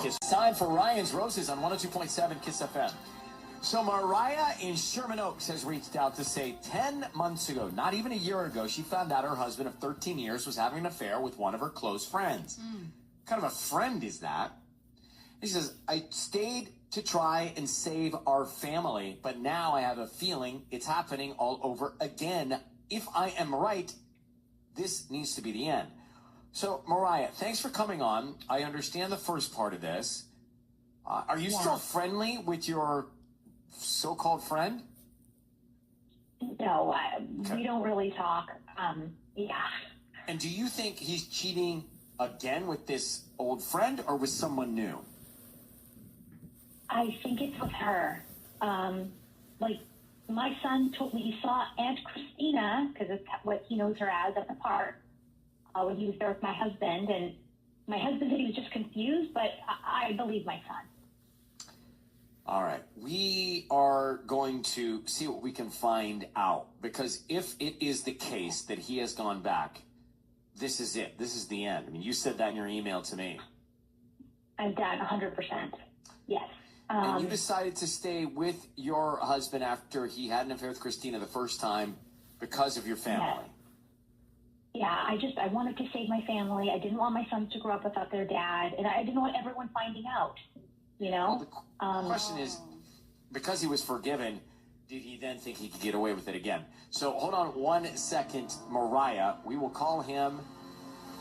It's time for Ryan's Roses on 102.7 Kiss FM. So Mariah in Sherman Oaks has reached out to say 10 months ago, not even a year ago, she found out her husband of 13 years was having an affair with one of her close friends. Kind of a friend is that? He says, I stayed to try and save our family, but now I have a feeling it's happening all over again. If I am right, this needs to be the end. So, Mariah, thanks for coming on. I understand the first part of this. Are you still friendly with your so-called friend? No, we don't really talk. Yeah. And do you think he's cheating again with this old friend or with someone new? I think it's with her. Like, my son told me he saw Aunt Christina, because it's what he knows her as at the park, when he was there with my husband. And my husband said he was just confused, but I believe my son. All right. We are going to see what we can find out. Because if it is the case that he has gone back, this is it. This is the end. I mean, you said that in your email to me. I'm done, 100%. Yes. And you decided to stay with your husband after he had an affair with Christina the first time because of your family. Yeah, I wanted to save my family. I didn't want my sons to grow up without their dad, and I didn't want everyone finding out, you know? Well, the question is, because he was forgiven, did he then think he could get away with it again? So hold on 1 second, Mariah. We will call him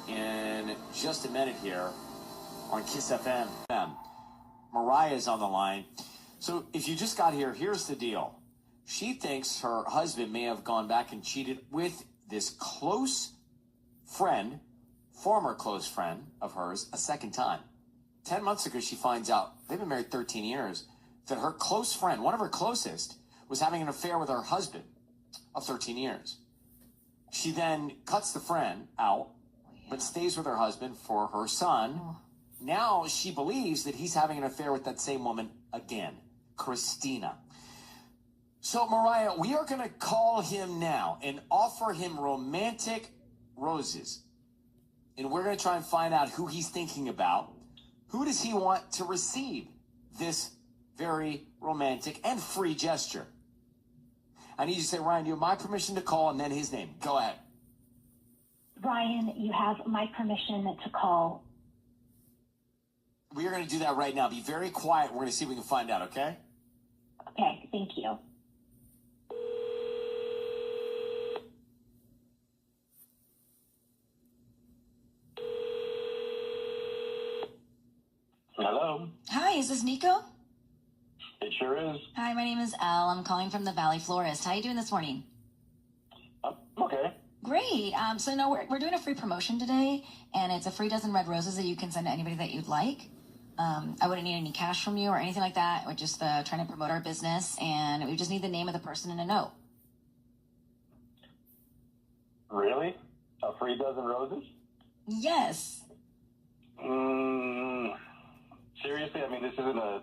in just a minute here on Kiss FM. Mariah's on the line. So if you just got here, here's the deal. She thinks her husband may have gone back and cheated with this close friend, former close friend of hers, a second time. 10 months ago, she finds out, they've been married 13 years, that her close friend, one of her closest, was having an affair with her husband of 13 years. She then cuts the friend out, but stays with her husband for her son. Now she believes that he's having an affair with that same woman again, Christina. So, Mariah, we are going to call him now and offer him romantic roses. And we're going to try and find out who he's thinking about. Who does he want to receive this very romantic and free gesture? I need you to say, Ryan, do you have my permission to call and then his name? Go ahead. Ryan, you have my permission to call. We are going to do that right now. Be very quiet. We're going to see if we can find out, okay? Okay, thank you. Hello. Hi, is this Nico? It sure is. Hi, my name is Elle. I'm calling from the Valley Florist. How are you doing this morning? Okay. Great. So no, we're doing a free promotion today, and it's a free dozen red roses that you can send to anybody that you'd like. I wouldn't need any cash from you or anything like that. We're just trying to promote our business, and we just need the name of the person in a note. Really? A free dozen roses? Yes. Seriously? I mean, this isn't a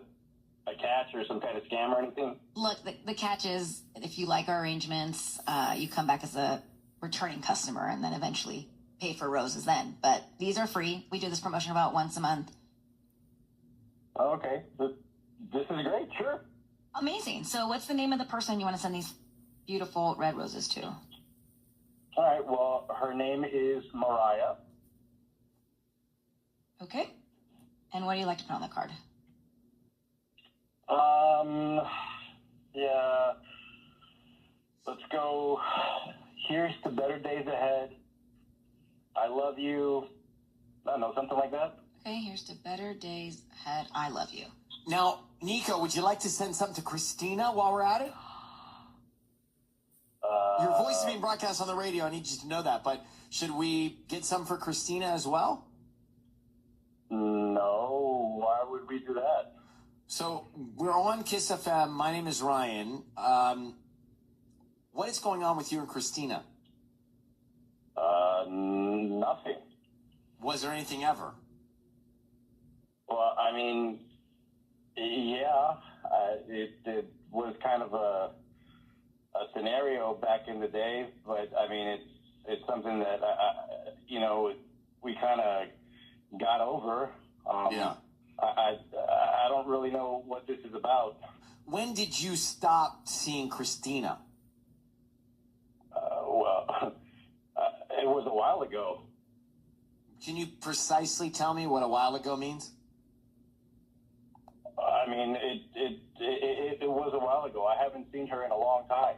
catch or some kind of scam or anything? Look, the catch is if you like our arrangements, you come back as a returning customer and then eventually pay for roses then. But these are free. We do this promotion about once a month. Oh, okay. This is great. Sure. Amazing. So what's the name of the person you want to send these beautiful red roses to? All right. Well, her name is Mariah. Okay. And what do you like to put on the card? Yeah. Let's go. Here's to better days ahead. I love you. I don't know, something like that. Okay, here's to better days ahead. I love you. Now, Nico, would you like to send something to Christina while we're at it? Your voice is being broadcast on the radio. I need you to know that. But should we get some for Christina as well? No. Why would we do that? So we're on Kiss FM. My name is Ryan. What is going on with you and Christina? Nothing. Was there anything ever? Well, I mean, yeah, it was kind of a scenario back in the day, but I mean, it's something that we kind of got over. Yeah. I don't really know what this is about. When did you stop seeing Christina? It was a while ago. Can you precisely tell me what a while ago means? I mean, it was a while ago. I haven't seen her in a long time.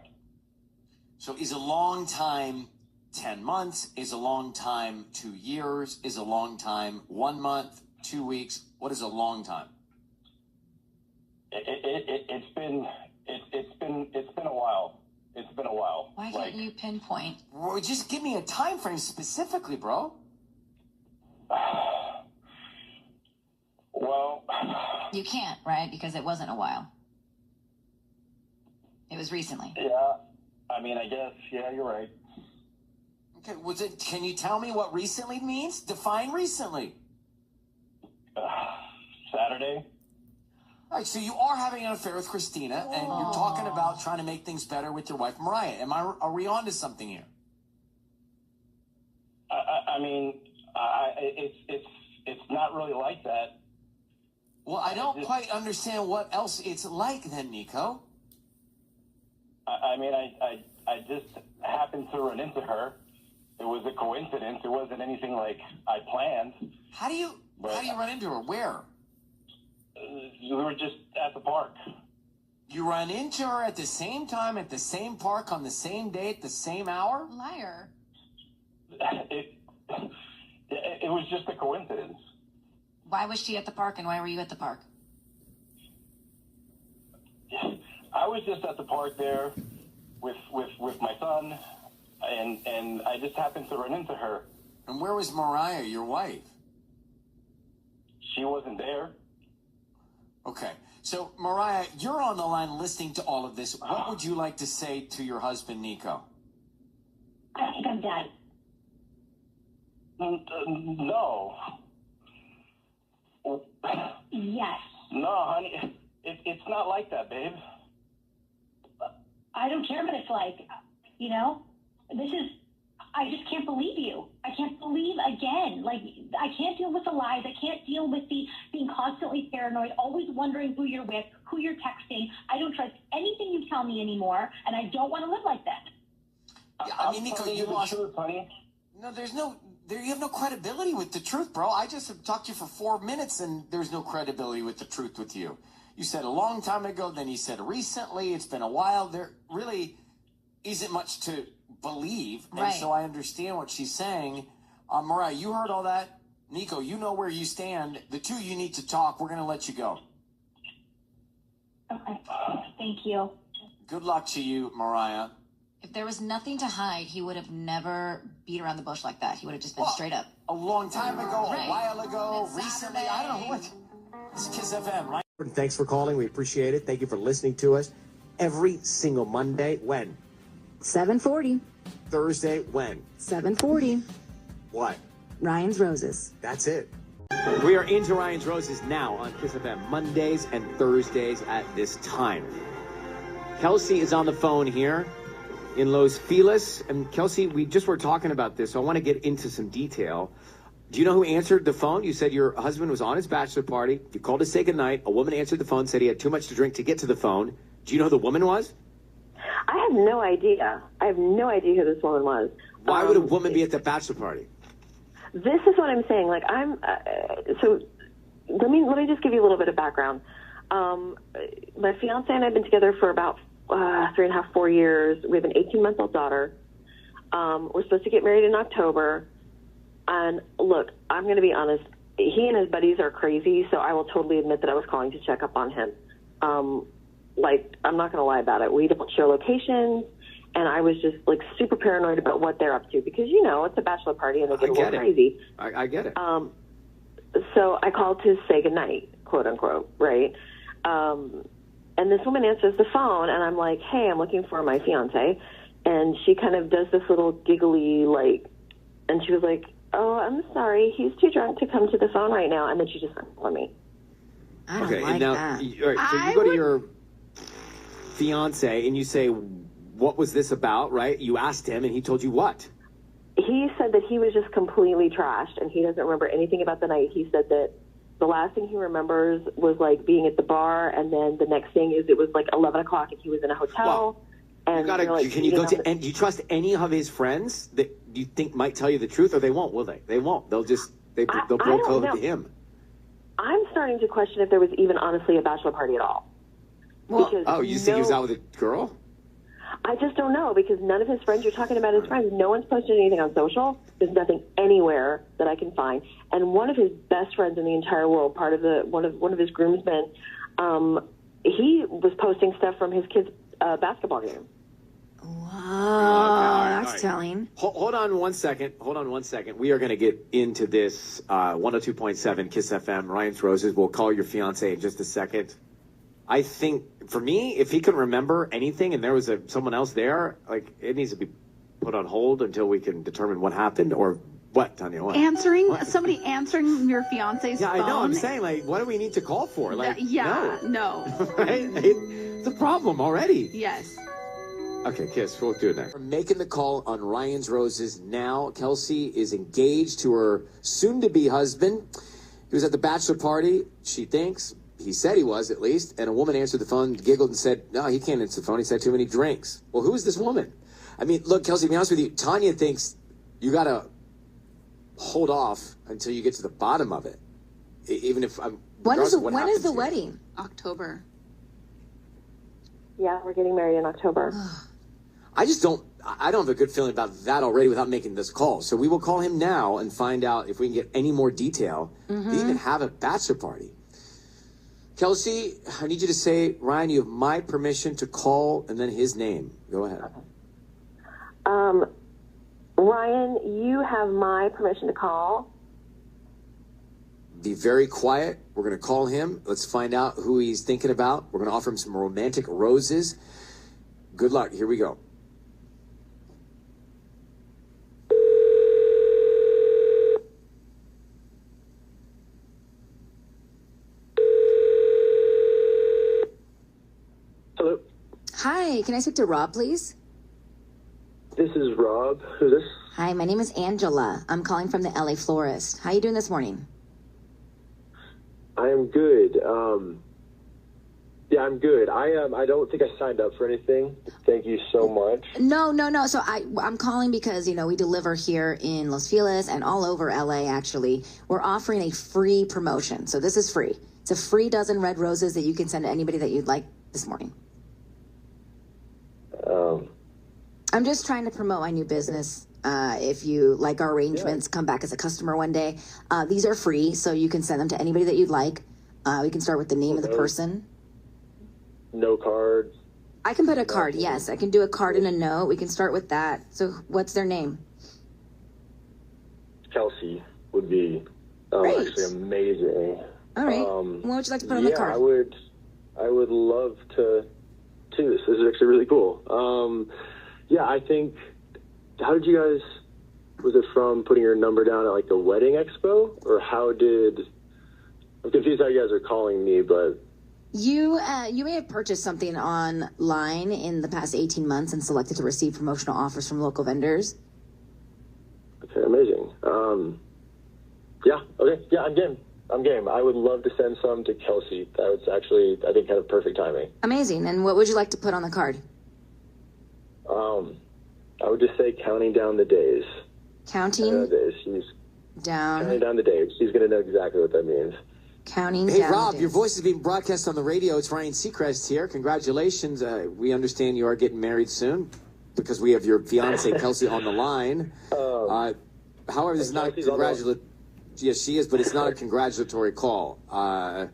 So is a long time 10 months? Is a long time 2 years? Is a long time 1 month, 2 weeks? What is a long time? It's been a while. It's been a while. Why can't you pinpoint? Well, just give me a time frame specifically, bro. Well, You can't, right? Because it wasn't a while. It was recently. yeah. I mean, I guess, yeah, you're right. Okay, can you tell me what recently means? Define recently. Saturday. All right, so you are having an affair with Christina, and you're talking about trying to make things better with your wife, Mariah. Are we on to something here? I mean, it's not really like that. Well, I don't quite understand what else it's like then, Nico. I mean, I just happened to run into her. It was a coincidence. It wasn't anything like I planned. How do you run into her? Where? We were just at the park. You run into her at the same time, at the same park, on the same day, at the same hour? Liar. It was just a coincidence. Why was she at the park and why were you at the park? I was just at the park there with my son, and I just happened to run into her. And where was Mariah, your wife? She wasn't there. Okay. So, Mariah, you're on the line listening to all of this. What would you like to say to your husband, Nico? I think I'm done. No. Yes. No, honey. It's not like that, babe. I don't care what it's like. You know, I just can't believe you. I can't believe again. Like, I can't deal with the lies. I can't deal with the being constantly paranoid, always wondering who you're with, who you're texting. I don't trust anything you tell me anymore, and I don't want to live like that. Yeah, I mean, Nico, you lost. Truth, honey. No, you have no credibility with the truth, bro. I just have talked to you for 4 minutes, and there's no credibility with the truth with you. You said a long time ago, then you said recently. It's been a while. There really isn't much to believe, and Right. so I understand what she's saying. Mariah, you heard all that. Nico, you know where you stand. The two of you need to talk. We're going to let you go. Okay. Thank you. Good luck to you, Mariah. If there was nothing to hide, he would have never beat around the bush like that. He would have just been straight up. A long time ago, Right. a while ago, It's recently. Saturday. I don't know what. It's Kiss FM, right? Thanks for calling. We appreciate it. Thank you for listening to us every single Monday. When? 740. Thursday. When? 740. What? Ryan's Roses. That's it. We are into Ryan's Roses now on Kiss FM Mondays and Thursdays at this time. Kelsey is on the phone here in Los Feliz. And Kelsey, we just were talking about this, so I want to get into some detail. Do you know who answered the phone? You said your husband was on his bachelor party. You called to say goodnight. A woman answered the phone, said he had too much to drink to get to the phone. Do you know who the woman was? I have no idea. I have no idea who this woman was. Why would a woman be at the bachelor party? This is what I'm saying. Like, so let me just give you a little bit of background. My fiance and I have been together for about 3.5, 4 years. We have an 18-month-old daughter. We're supposed to get married in October. And look, I'm going to be honest. He and his buddies are crazy, so I will totally admit that I was calling to check up on him. I'm not going to lie about it. We don't share locations, and I was just, like, super paranoid about what they're up to because, you know, it's a bachelor party and they get a little crazy. I get it. So I called to say goodnight, quote unquote, right? And this woman answers the phone, and I'm like, hey, I'm looking for my fiance. And she kind of does this little giggly, like, and she was like, oh, I'm sorry, he's too drunk to come to the phone right now. And then she just hung up on me. I don't Okay, like and now, that. all right, so you go to your fiance and you say, what was this about, right? You asked him, and he told you what? He said that he was just completely trashed, and he doesn't remember anything about the night. He said that The last thing he remembers was like being at the bar, and then the next thing is it was like 11 o'clock and he was in a hotel. And Can you go to? And do you trust any of his friends that you think might tell you the truth, or they won't? Will they? They won't. They'll blow code to him. I'm starting to question if there was even honestly a bachelor party at all. Well, you think he was out with a girl? I just don't know, because none of his friends, you're talking about his friends, no one's posted anything on social. There's nothing anywhere that I can find. And one of his best friends in the entire world, part of one of his groomsmen, he was posting stuff from his kids' basketball game. Wow, that's telling. Hold on one second. We are going to get into this 102.7 Kiss FM, Ryan's Roses. We'll call your fiance in just a second. I think, for me, if he can remember anything and there was someone else there, like, it needs to be put on hold until we can determine what happened, or what, Tanya? What? Somebody answering your fiance's phone. I know. I'm saying, like, what do we need to call for? Like, no. Right? It's a problem already. Yes. Okay, Kiss, we'll do it next. We're making the call on Ryan's Roses now. Kelsey is engaged to her soon-to-be husband. He was at the bachelor party, she thinks. He said he was, at least. And a woman answered the phone, giggled, and said, no, he can't answer the phone. He said too many drinks. Well, who is this woman? I mean, look, Kelsey, to be honest with you, Tanya thinks you got to hold off until you get to the bottom of it. Even if I'm... When is the wedding? October. Yeah, we're getting married in October. I don't have a good feeling about that already without making this call. So we will call him now and find out if we can get any more detail. Mm-hmm. They even have a bachelor party. Kelsey, I need you to say, Ryan, you have my permission to call, and then his name. Go ahead. Ryan, you have my permission to call. Be very quiet. We're going to call him. Let's find out who he's thinking about. We're going to offer him some romantic roses. Good luck. Here we go. Hello. Hi, can I speak to Rob, please? This is Rob. Who's this? Hi, my name is Angela. I'm calling from the LA Florist. How you doing this morning? I am good. Yeah, I'm good. I don't think I signed up for anything. Thank you so much. No. So I'm calling because, we deliver here in Los Feliz and all over LA, actually. We're offering a free promotion. So this is free. It's a free dozen red roses that you can send to anybody that you'd like this morning. I'm just trying to promote my new business. If you like our arrangements, come back as a customer one day. These are free, so you can send them to anybody that you'd like. We can start with the name of the person. No cards? I can put a card, yes. I can do a card and a note. We can start with that. So what's their name? Kelsey would be actually amazing. All right. What would you like to put on the card? I would love to do this. This is actually really cool. I think, how did you guys, was it from putting your number down at like the wedding expo? Or I'm confused how you guys are calling me, but. You may have purchased something online in the past 18 months and selected to receive promotional offers from local vendors. Okay, amazing. Okay. Yeah, I'm game. I would love to send some to Kelsey. That was actually, I think, kind of perfect timing. Amazing. And what would you like to put on the card? I would just say counting down the days. Counting the days. Counting down the days. She's going to know exactly what that means. Counting Hey, down Rob, the days. your voice is being broadcast on the radio. It's Ryan Seacrest here. Congratulations. We understand you are getting married soon because we have your fiance Kelsey on the line. However, this is not a congratulatory. Yes, she is, but it's not a congratulatory call. I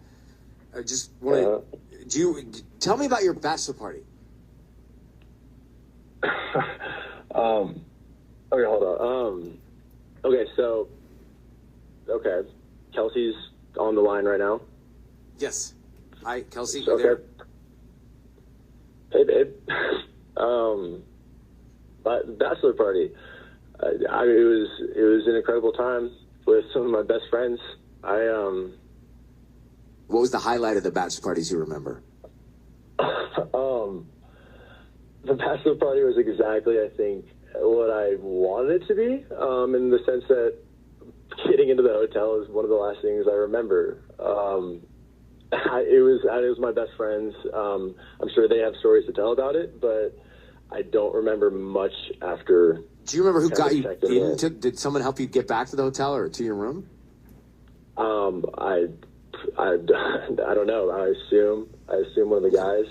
just want to. Tell me about your bachelor party? Okay, hold on. Okay, Kelsey's on the line right now. Yes. Hi, Kelsey. You there? Hey, babe. Bachelor party. It was an incredible time with some of my best friends. What was the highlight of the bachelor parties you remember? The bachelor party was exactly, I think, what I wanted it to be, in the sense that getting into the hotel is one of the last things I remember. It was my best friends. I'm sure they have stories to tell about it, but I don't remember much after. Do you remember who got you into? Did someone help you get back to the hotel or to your room? I don't know. I assume one of the guys.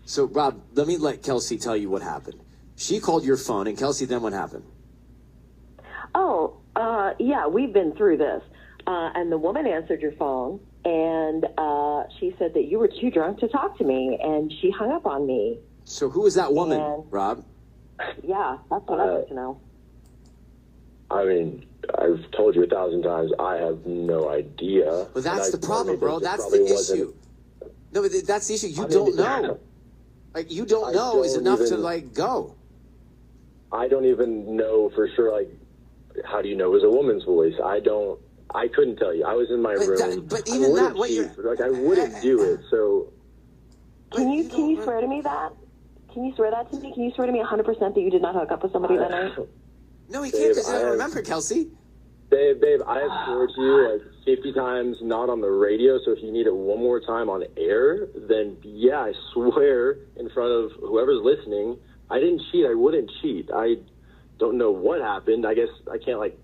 So Rob, let me let Kelsey tell you what happened. She called your phone, and Kelsey, then what happened? Oh, yeah, we've been through this. And the woman answered your phone, and she said that you were too drunk to talk to me, and she hung up on me. So who is that woman, Rob? Yeah, that's what I'd like to know. I mean, I've told you 1,000 times, I have no idea. But that's the problem, bro. That's the issue. No, but that's the issue. You don't know. Like, you don't know is enough to, like, go. I don't even know for sure, like, how do you know it was a woman's voice? I couldn't tell you. I was in my room. But even that, what you're... Like, I wouldn't do it, so... Can you swear to me that? Can you swear that to me? Can you swear to me 100% that you did not hook up with somebody that night? No, he can't because I don't remember, Kelsey. Babe, I have sworn to you like 50 times, not on the radio, so if you need it one more time on air, then yeah, I swear in front of whoever's listening, I didn't cheat. I wouldn't cheat. I don't know what happened. I guess I can't, like,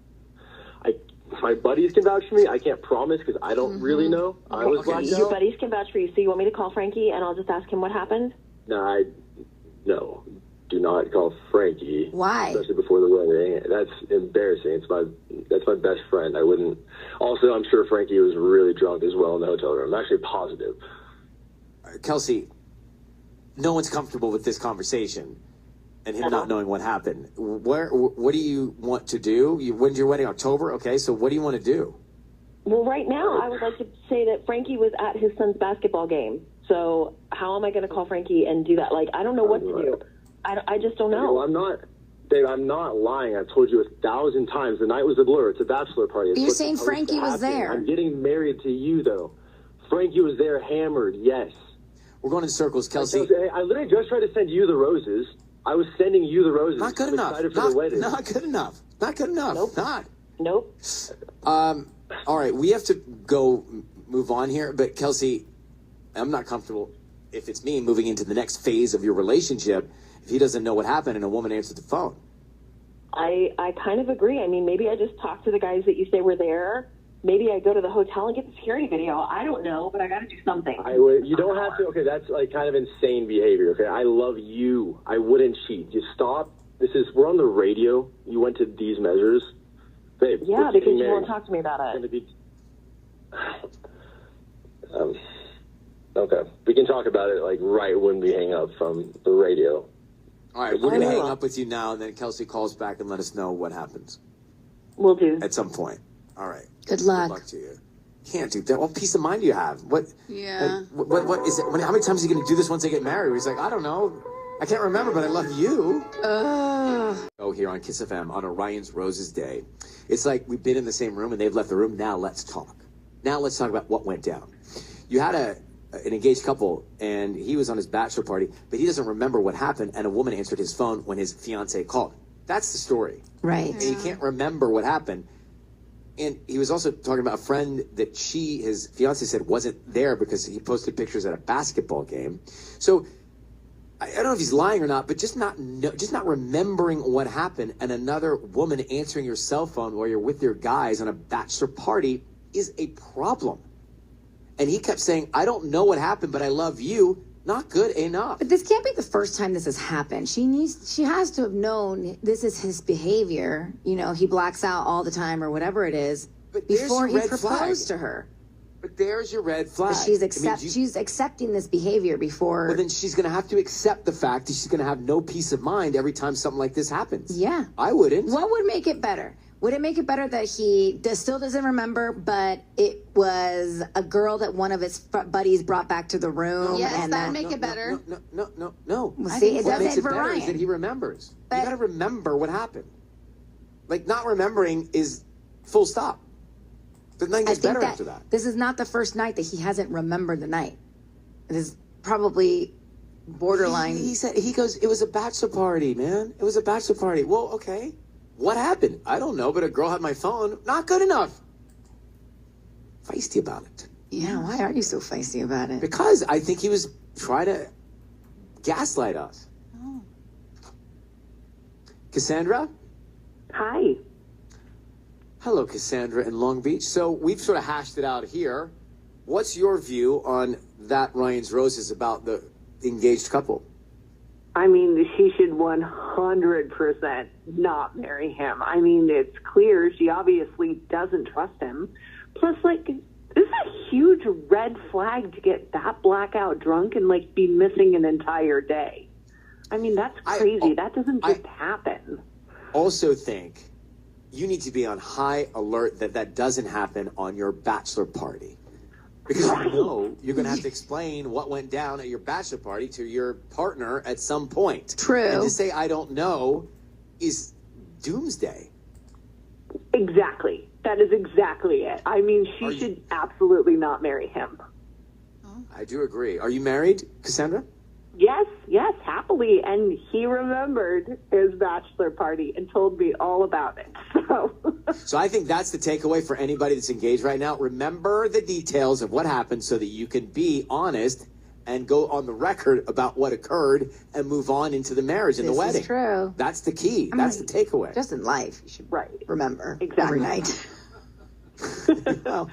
my buddies can vouch for me. I can't promise because I don't really know. Okay. I was blacked out. Your buddies can vouch for you, so you want me to call Frankie and I'll just ask him what happened? No. Do not call Frankie. Why? Especially before the wedding. That's embarrassing. That's my best friend. I wouldn't. Also, I'm sure Frankie was really drunk as well in the hotel room. I'm actually positive. Kelsey, no one's comfortable with this conversation and him not knowing what happened. What do you want to do? When's your wedding? October? Okay, so what do you want to do? Well, right now, I would like to say that Frankie was at his son's basketball game. So how am I going to call Frankie and do that? Like, I don't know what to do. I just don't know. Well, I'm not lying. I've told you 1,000 times. The night was a blur. It's a bachelor party. You're saying Frankie was there. I'm getting married to you, though. Frankie was there hammered, yes. We're going in circles, Kelsey. I literally just tried to send you the roses. I was sending you the roses. Not good enough. Excited for the wedding. Not good enough. Not good enough. Nope. Nope. All right, we have to move on here. But Kelsey, I'm not comfortable if it's me moving into the next phase of your relationship if he doesn't know what happened and a woman answered the phone. I kind of agree. I mean, maybe I just talk to the guys that you say were there. Maybe I go to the hotel and get the security video. I don't know, but I got to do something. You don't have to. Okay, that's like kind of insane behavior. Okay, I love you. I wouldn't cheat. Just stop. We're on the radio. You went to these measures. Babe, yeah, because you won't talk to me about it. Okay, we can talk about it like right when we hang up from the radio. All right, we're going to hang up with you now, and then Kelsey calls back and let us know what happens. We'll do. At some point. All right. Good luck. Good luck to you. Can't do that. What peace of mind do you have? What? Yeah. What is it? How many times are you going to do this once they get married? He's like, I don't know. I can't remember, but I love you. Oh, here on Kiss FM on Orion's Roses Day. It's like we've been in the same room and they've left the room. Now let's talk. Now let's talk about what went down. You had an engaged couple and he was on his bachelor party, but he doesn't remember what happened, and a woman answered his phone when his fiance called. That's the story. Right. And he can't remember what happened. And he was also talking about a friend that his fiance said wasn't there because he posted pictures at a basketball game. So I don't know if he's lying or not, but just not remembering what happened and another woman answering your cell phone while you're with your guys on a bachelor party is a problem. And he kept saying, I don't know what happened, but I love you. Not good enough. But this can't be the first time this has happened. She has to have known this is his behavior. You know, he blacks out all the time or whatever it is before he proposed to her. But there's your red flag. But she's accepting this behavior before. Well, then she's going to have to accept the fact that she's going to have no peace of mind every time something like this happens. Yeah. I wouldn't. What would make it better? Would it make it better that he still doesn't remember, but it was a girl that one of his buddies brought back to the room? Yes, and that would make it better. No. Well, see, it doesn't for Ryan. Is that he remembers. You got to remember what happened. Like, not remembering is full stop. But nothing gets better after that. This is not the first night that he hasn't remembered the night. It is probably borderline. He goes, it was a bachelor party, man. It was a bachelor party. Well, okay. What happened? I don't know, but a girl had my phone. Not good enough. Feisty about it. Yeah, why are you so feisty about it? Because I think he was trying to gaslight us. Oh. Cassandra? Hi. Hello, Cassandra in Long Beach. So we've sort of hashed it out here. What's your view on that Ryan's Roses about the engaged couple? I mean, she should 100% not marry him. I mean, it's clear she obviously doesn't trust him. Plus, like, this is a huge red flag to get that blackout drunk and, like, be missing an entire day. I mean, that's crazy. That doesn't just happen. Also think you need to be on high alert that doesn't happen on your bachelor party. Because you know you're going to have to explain what went down at your bachelor party to your partner at some point. True. And to say, I don't know, is doomsday. Exactly. That is exactly it. I mean, she should absolutely not marry him. I do agree. Are you married, Cassandra? Yes, happily. And he remembered his bachelor party and told me all about it. So I think that's the takeaway for anybody that's engaged right now. Remember the details of what happened so that you can be honest and go on the record about what occurred and move on into the marriage and the wedding. This is true. That's the key. That's the takeaway. Just in life, you should remember Exactly. every night. Well,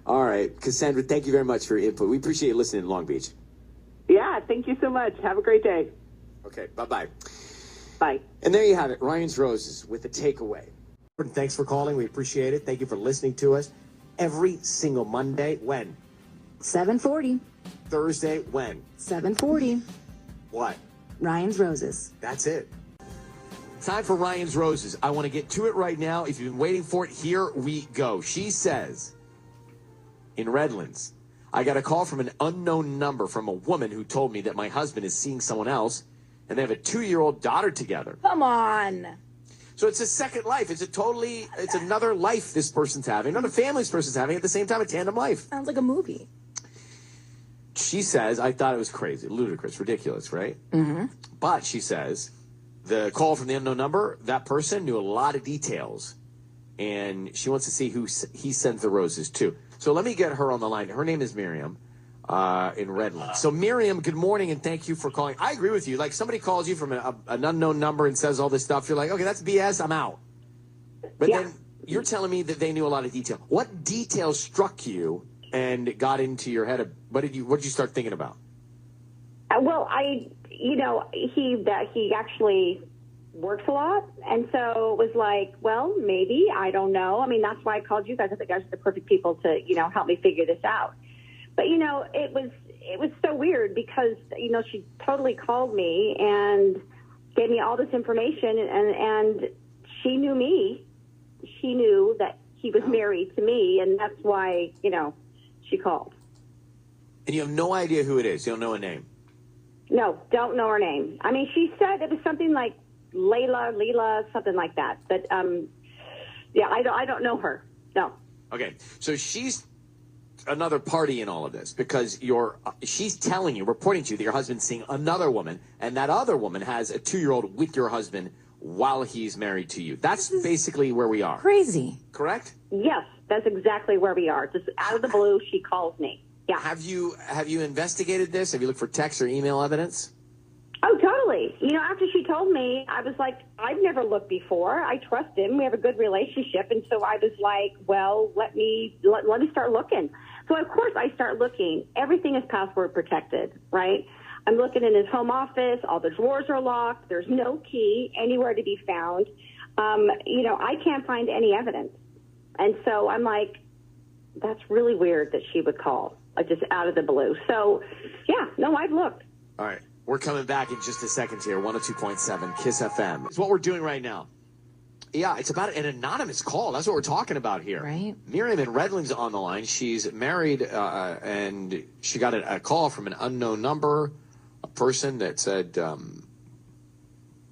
all right. Cassandra, thank you very much for your input. We appreciate you listening in Long Beach. Yeah, thank you so much. Have a great day. Okay, bye-bye. Bye. And there you have it, Ryan's Roses with a takeaway. Thanks for calling. We appreciate it. Thank you for listening to us every single Monday. When? 7:40. Thursday. When? 7:40. What? Ryan's Roses. That's it. Time for Ryan's Roses. I want to get to it right now. If you've been waiting for it, here we go. She says, in Redlands, I got a call from an unknown number from a woman who told me that my husband is seeing someone else and they have a 2-year-old daughter together. Come on. So it's a second life. It's another life this person's having, another family this person's having at the same time, a tandem life. Sounds like a movie. She says, I thought it was crazy, ludicrous, ridiculous, right? Mm-hmm. But she says, the call from the unknown number, that person knew a lot of details, and she wants to see who he sends the roses to. So let me get her on the line. Her name is Miriam in Redlands. So Miriam, good morning, and thank you for calling. I agree with you. Like, somebody calls you from an unknown number and says all this stuff, you're like, okay, that's BS, I'm out. But then you're telling me that they knew a lot of detail. What details struck you and got into your head? What did you start thinking about? Well, he actually works a lot, and so it was like, well, maybe, I don't know. I mean, that's why I called you guys. I think you guys are the perfect people to, help me figure this out. But, it was so weird because, she totally called me and gave me all this information, and she knew me. She knew that he was married to me, and that's why, she called. And you have no idea who it is? You don't know a name? No, don't know her name. I mean, she said it was something like Leila, something like that. But, I don't know her. No. Okay, so she's another party in all of this because she's telling you, reporting to you that your husband's seeing another woman, and that other woman has a 2-year-old with your husband while he's married to you. That's basically where we are. Crazy. Correct? Yes, that's exactly where we are. Just out of the blue, she calls me. Yeah. Have you investigated this? Have you looked for text or email evidence? Oh, totally. After she told me, I was like, I've never looked before. I trust him. We have a good relationship. And so I was like, well, let me start looking. So, of course, I start looking. Everything is password protected, right? I'm looking in his home office. All the drawers are locked. There's no key anywhere to be found. I can't find any evidence. And so I'm like, that's really weird that she would call, like just out of the blue. So, yeah, no, I've looked. All right. We're coming back in just a second here. 102.7 KISS FM. It's what we're doing right now. Yeah, it's about an anonymous call. That's what we're talking about here. Right. Miriam in Redlands on the line. She's married, and she got a call from an unknown number, a person that said,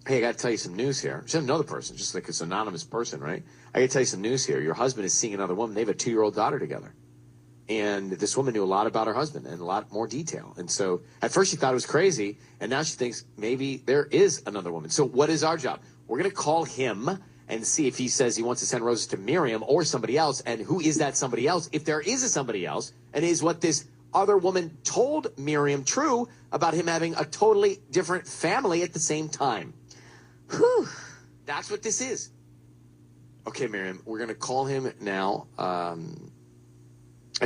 hey, I got to tell you some news here. She doesn't know the person, just like it's an anonymous person, right? I got to tell you some news here. Your husband is seeing another woman. They have a 2-year-old daughter together. And this woman knew a lot about her husband and a lot more detail. And so at first she thought it was crazy, and now she thinks maybe there is another woman. So what is our job? We're going to call him and see if he says he wants to send roses to Miriam or somebody else, and who is that somebody else? If there is a somebody else, And is what this other woman told Miriam true about him having a totally different family at the same time? Whew. That's what this is. Okay, Miriam, we're going to call him now. I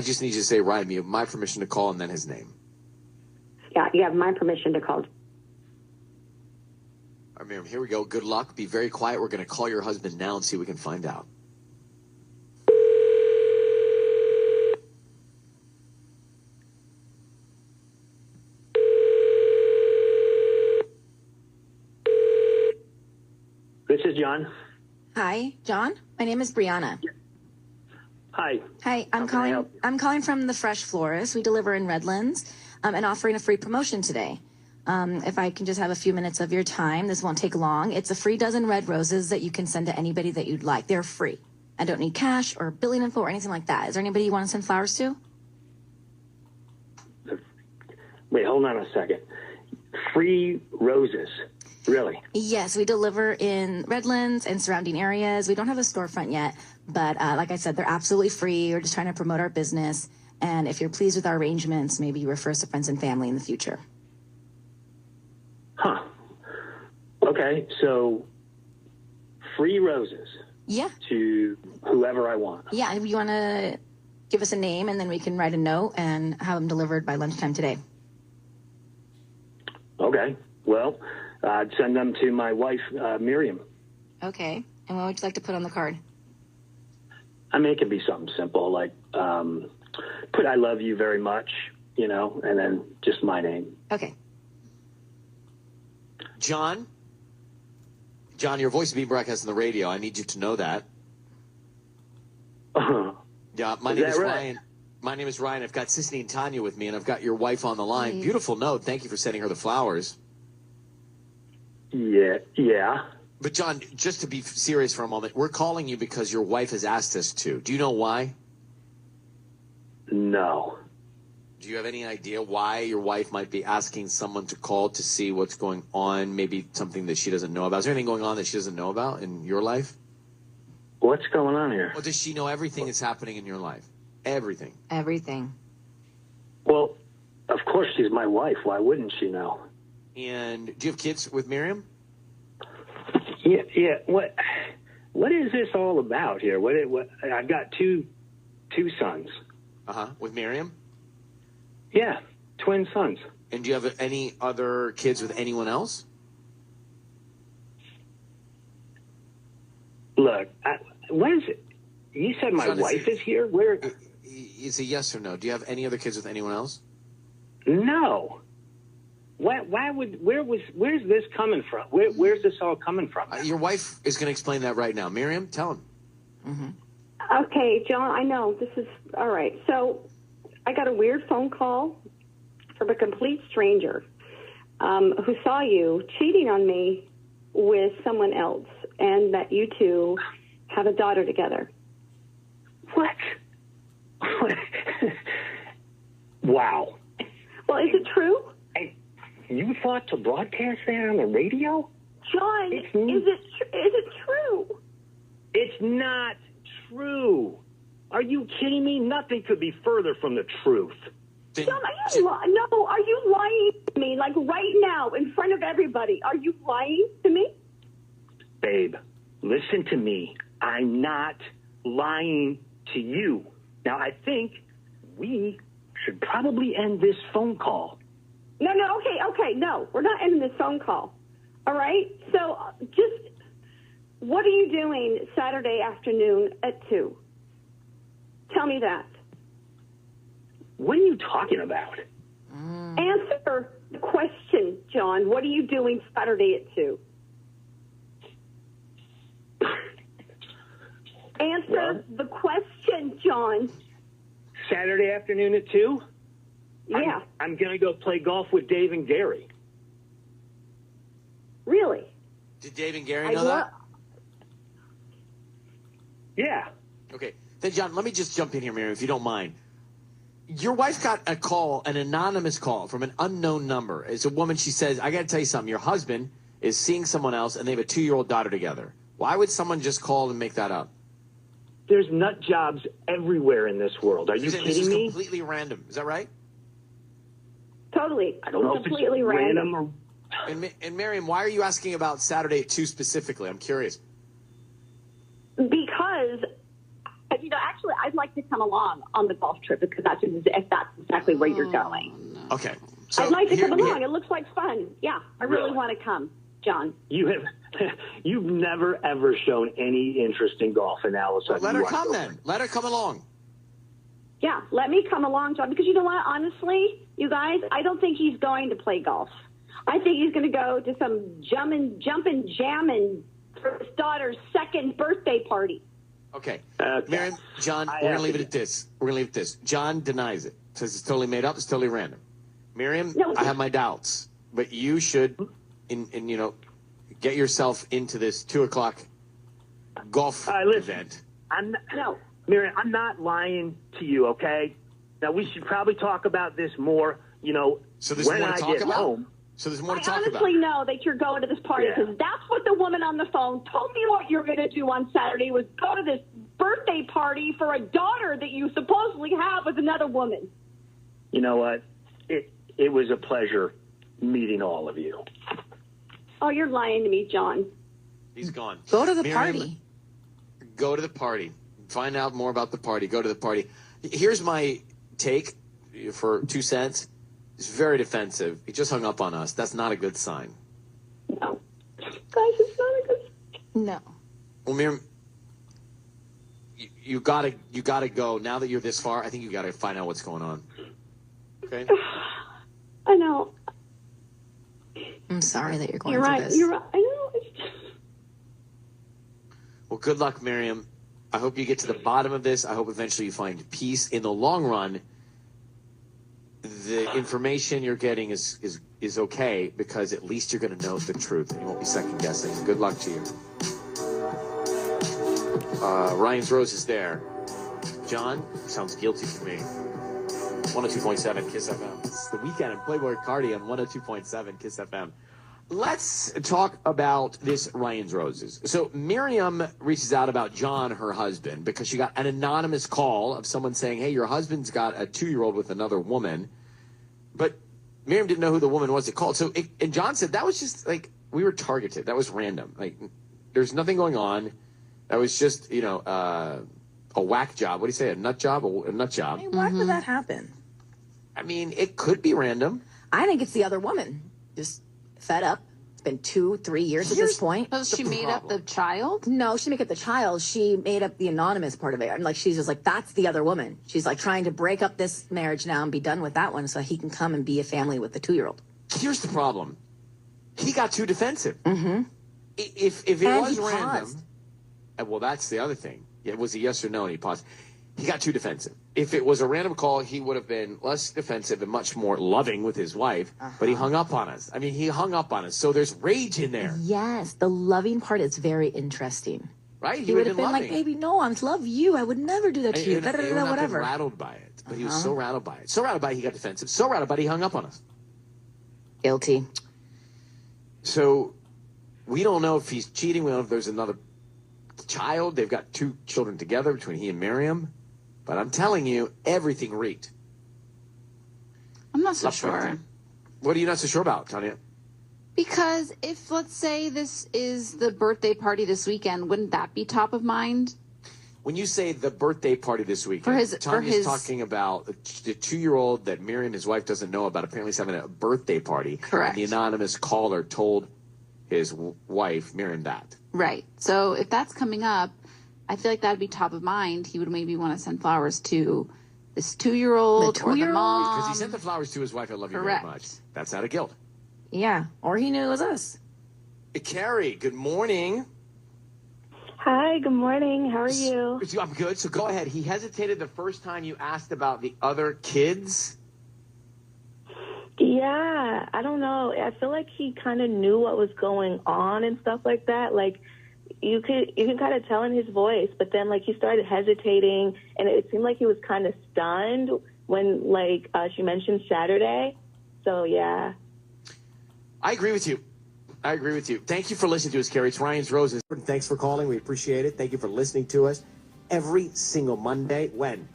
just need you to say, Ryan, you have my permission to call and then his name. Yeah, you have my permission to call. All right, Miriam, here we go. Good luck. Be very quiet. We're going to call your husband now and see what we can find out. This is John. Hi, John. My name is Brianna. Hi. Hi, I'm How can I calling. help you? I'm calling from the Fresh Florist. We deliver in Redlands, and offering a free promotion today. If I can just have a few minutes of your time, this won't take long. It's a free dozen red roses that you can send to anybody that you'd like. They're free. I don't need cash or billing info or anything like that. Is there anybody you want to send flowers to? Wait, hold on a second. Free roses. Really? Yes, we deliver in Redlands and surrounding areas. We don't have a storefront yet, but like I said, they're absolutely free. We're just trying to promote our business. And if you're pleased with our arrangements, maybe you refer us to friends and family in the future. Huh. Okay, so free roses. Yeah. To whoever I want. Yeah, if you want to give us a name, and then we can write a note and have them delivered by lunchtime today. Okay. Well, I'd send them to my wife, Miriam. Okay. And what would you like to put on the card? I mean, it can be something simple, like put "I love you very much," and then just my name. Okay. John, your voice is being broadcast on the radio. I need you to know that. Yeah, my name is right? Ryan. My name is Ryan. I've got Sissany and Tanya with me, and I've got your wife on the line. Hey. Beautiful note. Thank you for sending her the flowers. Yeah. But, John, just to be serious for a moment, we're calling you because your wife has asked us to. Do you know why? No. Do you have any idea why your wife might be asking someone to call to see what's going on, maybe something that she doesn't know about? Is there anything going on that she doesn't know about in your life? What's going on here? Or does she know everything that's happening in your life? Everything. Everything. Well, of course she's my wife. Why wouldn't she know? And do you have kids with Miriam? Yeah. What is this all about here? What? I've got two sons. With Miriam? Yeah, twin sons. And do you have any other kids with anyone else? Look, what is it? You said my John, wife is here? Where? Is a yes or no? Do you have any other kids with anyone else? No. Where's this coming from? Where's this all coming from? Your wife is going to explain that right now. Miriam, tell him. Mm-hmm. Okay, John, I know this is all right. So I got a weird phone call from a complete stranger who saw you cheating on me with someone else, and that you two have a daughter together. What? Wow. Well, is it true? You thought to broadcast that on the radio? John, is it true? It's not true. Are you kidding me? Nothing could be further from the truth. John, are you lying to me? Like right now, in front of everybody, are you lying to me? Babe, listen to me. I'm not lying to you. Now, I think we should probably end this phone call. No, okay, no, we're not ending this phone call. All right? So just, what are you doing Saturday afternoon at 2? Tell me that. What are you talking about? Answer the question, John. What are you doing Saturday at 2? Answer the question, John. Saturday afternoon at 2? Yeah. I'm going to go play golf with Dave and Gary. Really? Did Dave and Gary know that? Yeah. Okay. Then, John, let me just jump in here, Miriam, if you don't mind. Your wife got a call, an anonymous call from an unknown number. It's a woman. She says, I got to tell you something. Your husband is seeing someone else, and they have a 2-year-old daughter together. Why would someone just call and make that up? There's nut jobs everywhere in this world. Are you This kidding is me? completely random. Is that right? Totally. I don't know if it's Completely random. or... And Miriam, why are you asking about Saturday at 2 specifically? I'm curious. Because, actually, I'd like to come along on the golf trip if that's exactly where you're going. Okay. So I'd like to come along. It looks like fun. Yeah, I really want to come, John. You've never, ever shown any interest in golf, and now all of a sudden let her you want come to go. then. Let her come along. Yeah, let me come along, John, because you know what? Honestly, you guys, I don't think he's going to play golf. I think he's going to go to some jumping, jamming for his daughter's second birthday party. Okay. Miriam, John, we're going to leave it at this. John denies it. Says it's totally made up. It's totally random. Miriam, I have my doubts. But you should, get yourself into this 2 o'clock golf event. Miriam, I'm not lying to you, okay? Now, we should probably talk about this more, So there's when more to I talk get about? home. So there's more to talk I about. honestly know that you're going to this party because that's what the woman on the phone told me what you're going to do on Saturday was go to this birthday party for a daughter that you supposedly have with another woman. You know what? It was a pleasure meeting all of you. Oh, you're lying to me, John. He's gone. Go to the Miriam, party. Go to the party. Find out more about the party. Go to the party. Here's my take for 2 cents. It's very defensive. He just hung up on us. That's not a good sign. No. Guys, it's not a good sign. No. Well, Miriam, you gotta go. Now that you're this far, I think you gotta find out what's going on. Okay? I know. I'm sorry that you're going You're through right. this. You're right. I know. It's just... Well, good luck, Miriam. I hope you get to the bottom of this. I hope eventually you find peace. In the long run, the information you're getting is okay because at least you're going to know the truth and you won't be second guessing. Good luck to you. Ryan's Rose is there. John sounds guilty to me. 102.7 Kiss FM. It's the weekend in Playboy Cardi on 102.7 Kiss FM. Let's talk about this Ryan's Roses. So Miriam reaches out about John, her husband, because she got an anonymous call of someone saying, hey, your husband's got a 2-year-old with another woman. But Miriam didn't know who the woman was that called. And John said that was just like, we were targeted. That was random. Like, there's nothing going on. That was just, a whack job. What do you say? A nut job? A nut job. Hey, why would that happen? I mean, it could be random. I think it's the other woman. Just fed up. It's been 2-3 years at this point. So she made up the child? No, she didn't make up the child. She made up the anonymous part of it. I'm like, she's just like, that's the other woman. She's like trying to break up this marriage now and be done with that one so he can come and be a family with the 2-year-old. Here's the problem. He got too defensive. Mm-hmm. If it And was he random, paused. well, that's the other thing. It was a yes or no, and he paused. He got too defensive. If it was a random call, he would have been less defensive and much more loving with his wife, but he hung up on us. I mean, he hung up on us. So there's rage in there. Yes, the loving part is very interesting. Right? He would have been like, baby, no, I love you. I would never do that to you. He would not Whatever. been rattled by it, but he was so rattled by it. So rattled by it, he got defensive. So rattled by it, he hung up on us. Guilty. So we don't know if he's cheating. We don't know if there's another child. They've got 2 children together between he and Miriam. But I'm telling you, everything reeked. I'm not so sure. What are you not so sure about, Tanya? Because if, let's say, this is the birthday party this weekend, wouldn't that be top of mind? When you say the birthday party this weekend, Tanya's talking about the 2-year-old that Miriam, his wife, doesn't know about. Apparently he's having a birthday party. Correct. And the anonymous caller told his wife, Miriam, that. Right. So if that's coming up, I feel like that would be top of mind. He would maybe want to send flowers to this 2-year-old or the mom. Because he sent the flowers to his wife, I love you very much. That's out of guilt. Yeah, or he knew it was us. Carrie, good morning. Hi, good morning. How are you? I'm good. So go ahead. He hesitated the first time you asked about the other kids. Yeah, I don't know. I feel like he kind of knew what was going on and stuff like that. Like, you can kind of tell in his voice, but then like he started hesitating, and it seemed like he was kind of stunned when she mentioned Saturday. So yeah. I agree with you. Thank you for listening to us, Carrie. It's Ryan's Roses. Thanks for calling. We appreciate it. Thank you for listening to us. every single Monday. When?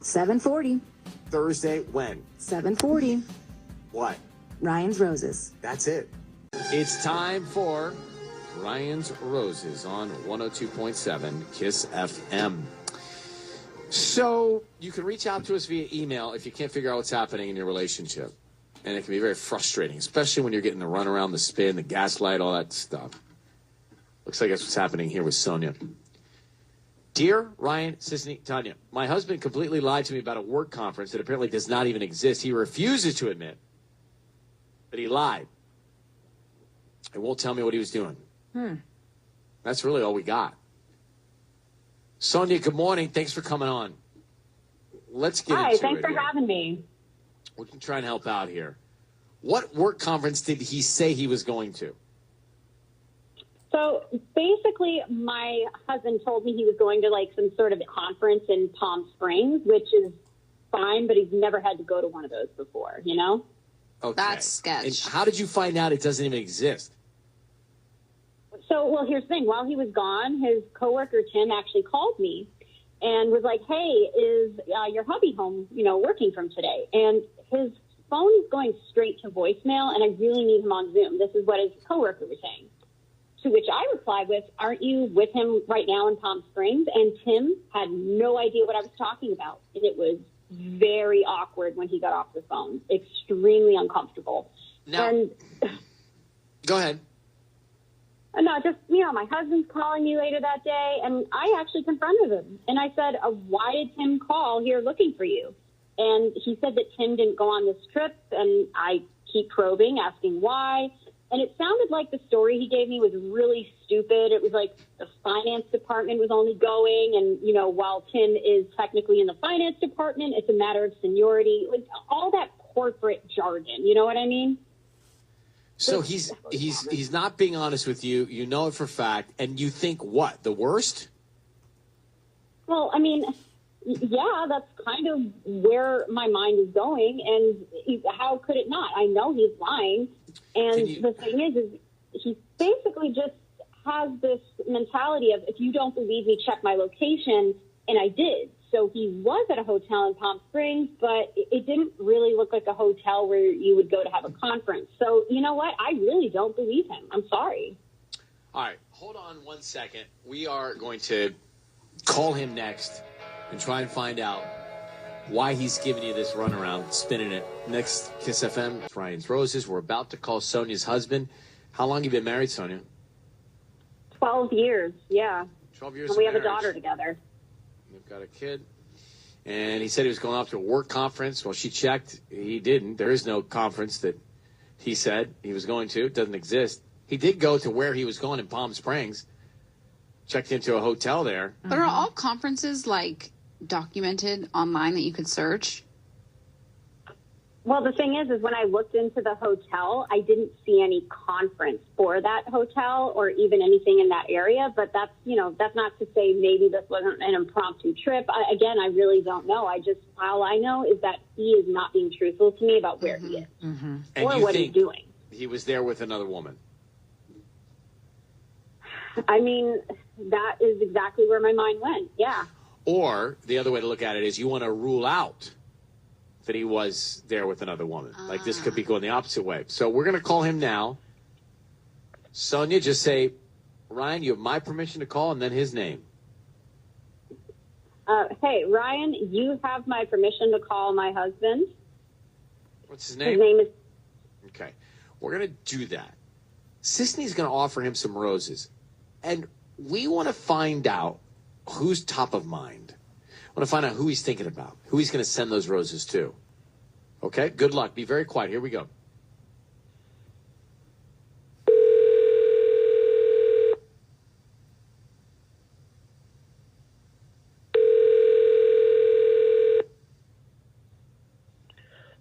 7:40. Thursday. When? 7:40. What? Ryan's Roses. That's it. It's time for Ryan's Roses on 102.7 KISS FM. So you can reach out to us via email if you can't figure out what's happening in your relationship. And it can be very frustrating, especially when you're getting the runaround, the spin, the gaslight, all that stuff. Looks like that's what's happening here with Sonia. Dear Ryan, Sisney, Tanya, my husband completely lied to me about a work conference that apparently does not even exist. He refuses to admit that he lied. He won't tell me what he was doing. That's really all we got. Sonia, good morning. Thanks for coming on. Let's get into it. Hi, thanks for having me. We can try and help out here. What work conference did he say he was going to? So basically, my husband told me he was going to like some sort of conference in Palm Springs, which is fine, but he's never had to go to one of those before, you know? Okay. That's sketch. And how did you find out it doesn't even exist? So, well, here's the thing. While he was gone, his coworker, Tim, actually called me and was like, hey, is your hubby home, working from today? And his phone is going straight to voicemail, and I really need him on Zoom. This is what his coworker was saying. To which I replied with, aren't you with him right now in Palm Springs? And Tim had no idea what I was talking about. And it was very awkward when he got off the phone. Extremely uncomfortable. Now, and go ahead. No, just, my husband's calling me later that day, and I actually confronted him. And I said, why did Tim call here looking for you? And he said that Tim didn't go on this trip, and I keep probing, asking why. And it sounded like the story he gave me was really stupid. It was like the finance department was only going, and, while Tim is technically in the finance department, it's a matter of seniority. Like all that corporate jargon, you know what I mean? So he's not being honest with you. You know it for a fact, and you think what? The worst? Well, I mean, yeah, that's kind of where my mind is going, and how could it not? I know he's lying, and the thing is he basically just has this mentality of, if you don't believe me, check my location, and I did. So he was at a hotel in Palm Springs, but it didn't really look like a hotel where you would go to have a conference. So, you know what? I really don't believe him. I'm sorry. All right. Hold on one second. We are going to call him next and try and find out why he's giving you this runaround, spinning it. Next, KISS FM, it's Ryan's Roses. We're about to call Sonia's husband. How long have you been married, Sonia? 12 years, yeah. 12 years and we of have a marriage. daughter together. They've got a kid. And he said he was going off to a work conference. Well, she checked. He didn't. There is no conference that he said he was going to. It doesn't exist. He did go to where he was going in Palm Springs. Checked into a hotel there. But are all conferences, documented online that you could search? Well, the thing is when I looked into the hotel, I didn't see any conference for that hotel or even anything in that area. But that's not to say maybe this wasn't an impromptu trip. Again, I really don't know. All I know is that he is not being truthful to me about where he is or what he's doing. He was there with another woman. I mean, that is exactly where my mind went. Yeah. Or the other way to look at it is you want to rule out that he was there with another woman. Like this could be going the opposite way. So we're going to call him now. Sonia, just say, Ryan, you have my permission to call, and then his name. Hey, Ryan, you have my permission to call my husband. What's his name? His name is... Okay. We're going to do that. Sisney's going to offer him some roses. And we want to find out who's top of mind. I want to find out who he's thinking about, who he's going to send those roses to. Okay? Good luck. Be very quiet. Here we go.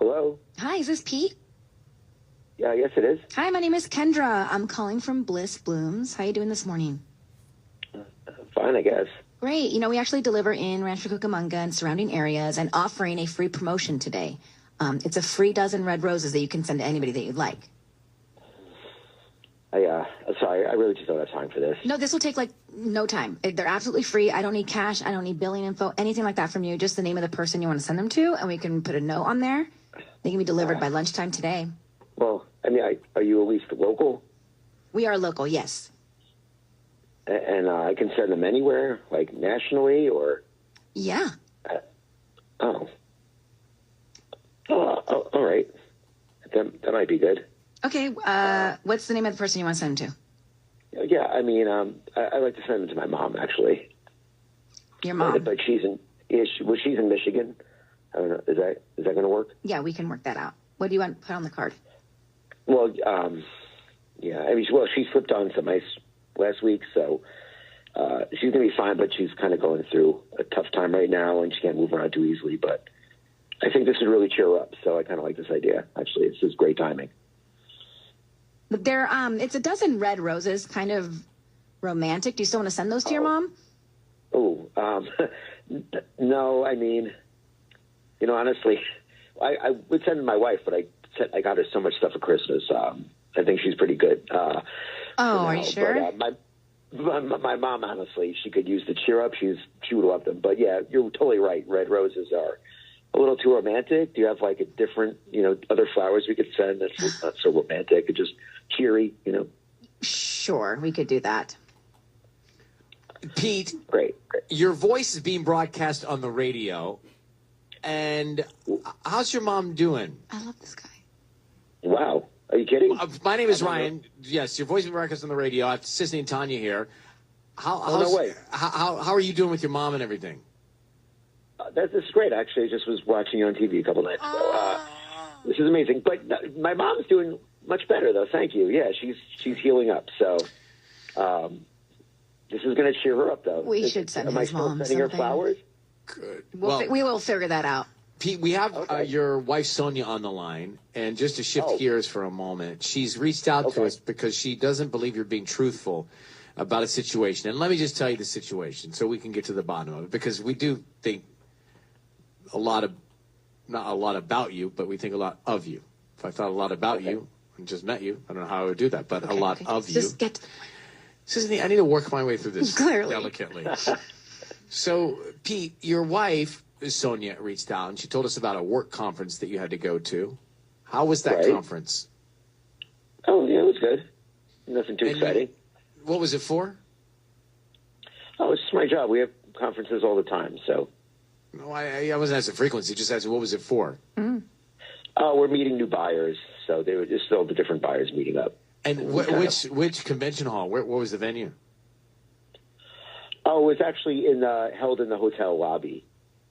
Hello? Hi, is this Pete? Yeah, yes it is. Hi, my name is Kendra. I'm calling from Bliss Blooms. How you doing this morning? Fine, I guess. Great. We actually deliver in Rancho Cucamonga and surrounding areas and offering a free promotion today. It's a free dozen red roses that you can send to anybody that you'd like. Sorry, I really just don't have time for this. No, this will take like no time. They're absolutely free. I don't need cash. I don't need billing info, anything like that from you. Just the name of the person you want to send them to, and we can put a note on there. They can be delivered by lunchtime today. Well, I mean, are you at least local? We are local, yes. And I can send them anywhere, like nationally, or? Yeah. All right. That might be good. Okay, what's the name of the person you want to send them to? Yeah, I mean, I like to send them to my mom, actually. Your mom? But she's in Michigan. I don't know. Is that going to work? Yeah, we can work that out. What do you want to put on the card? Well, yeah. I mean, she slipped on some ice last week, so she's going to be fine. But she's kind of going through a tough time right now, and she can't move around too easily. But I think this would really cheer her up. So I kind of like this idea. Actually, this is great timing. It's a dozen red roses, kind of romantic. Do you still want to send those to your mom? Oh, no. I mean, honestly, I would send my wife, but I got her so much stuff for Christmas. I think she's pretty good. Are you sure? But, my mom, honestly, she could use the cheer up. She would love them. But yeah, you're totally right. Red roses are a little too romantic. Do you have like a different, other flowers we could send that's not so romantic and just cheery, Sure, we could do that. Pete, great. Your voice is being broadcast on the radio. And how's your mom doing? I love this guy. Wow. Are you kidding? My name is Ryan. Yes, your voice is broadcast on the radio. I have Sissy and Tanya here. No way. How are you doing with your mom and everything? This is great. Actually, I just was watching you on TV a couple nights ago. This is amazing. But my mom's doing much better, though. Thank you. Yeah, she's healing up. So this is going to cheer her up, though. We should send Am his I still mom sending her something. flowers? Good. We will figure that out. Pete, we have your wife Sonia on the line, and just to shift gears for a moment, she's reached out to us because she doesn't believe you're being truthful about a situation. And let me just tell you the situation so we can get to the bottom of it, because we do think not a lot about you, but we think a lot of you. If I thought a lot about you and just met you, I don't know how I would do that, but a lot of you. Just get to the point. Susan, I need to work my way through this Clearly. delicately. So, Pete, your wife, Sonia, reached out, and she told us about a work conference that you had to go to. How was that conference? Oh, yeah, it was good. Nothing too exciting. What was it for? Oh, it's just my job. We have conferences all the time, so. No, I wasn't asking frequency, just asking what was it for? We're meeting new buyers, so they were just all the different buyers meeting up. And which convention hall? What was the venue? Oh, it was actually held in the hotel lobby.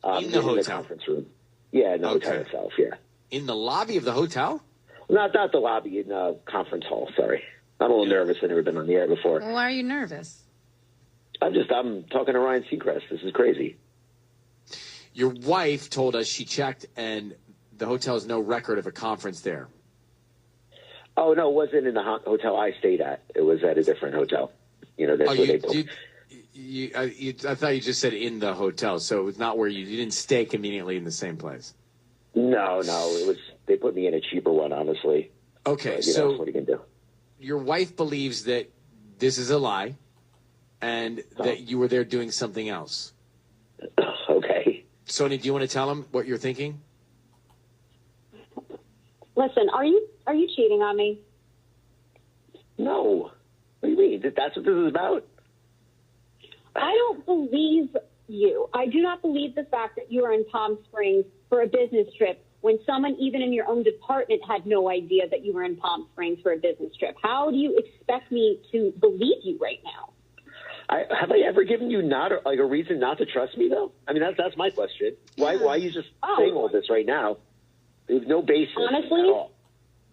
In the hotel? The conference room. Yeah, in the hotel itself, yeah. In the lobby of the hotel? Not the lobby, in the conference hall, sorry. I'm a little nervous. I've never been on the air before. Well, why are you nervous? I'm talking to Ryan Seacrest. This is crazy. Your wife told us she checked, and the hotel has no record of a conference there. Oh, no, it wasn't in the hotel I stayed at. It was at a different hotel. That's where they booked. I thought you just said in the hotel, so it was not where you didn't stay conveniently in the same place. No, it was. They put me in a cheaper one, honestly. Okay, so what are you gonna do? Your wife believes that this is a lie, and that you were there doing something else. Okay. Sonia, do you want to tell him what you're thinking? Listen, are you cheating on me? No. What do you mean? That's what this is about? I don't believe you. I do not believe the fact that you are in Palm Springs for a business trip when someone even in your own department had no idea that you were in Palm Springs for a business trip. How do you expect me to believe you right now? Have I ever given you a reason not to trust me, though? I mean, that's my question. Why are you just saying all this right now? There's no basis honestly, at all.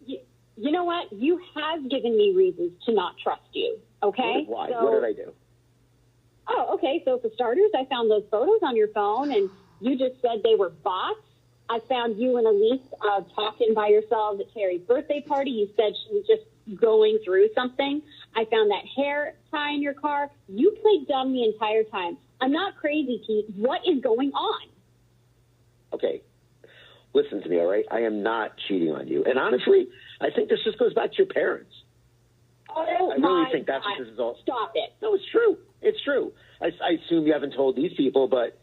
You know what? You have given me reasons to not trust you, okay? Why? So, what did I do? Oh, okay. So for starters, I found those photos on your phone, and you just said they were bots. I found you and Elise talking by yourselves at Terry's birthday party. You said she was just going through something. I found that hair tie in your car. You played dumb the entire time. I'm not crazy, Pete. What is going on? Okay. Listen to me, all right? I am not cheating on you. And honestly, I think this just goes back to your parents. Oh, I really think that's what this is all. Stop it. No, it's true. It's true. I assume you haven't told these people, but,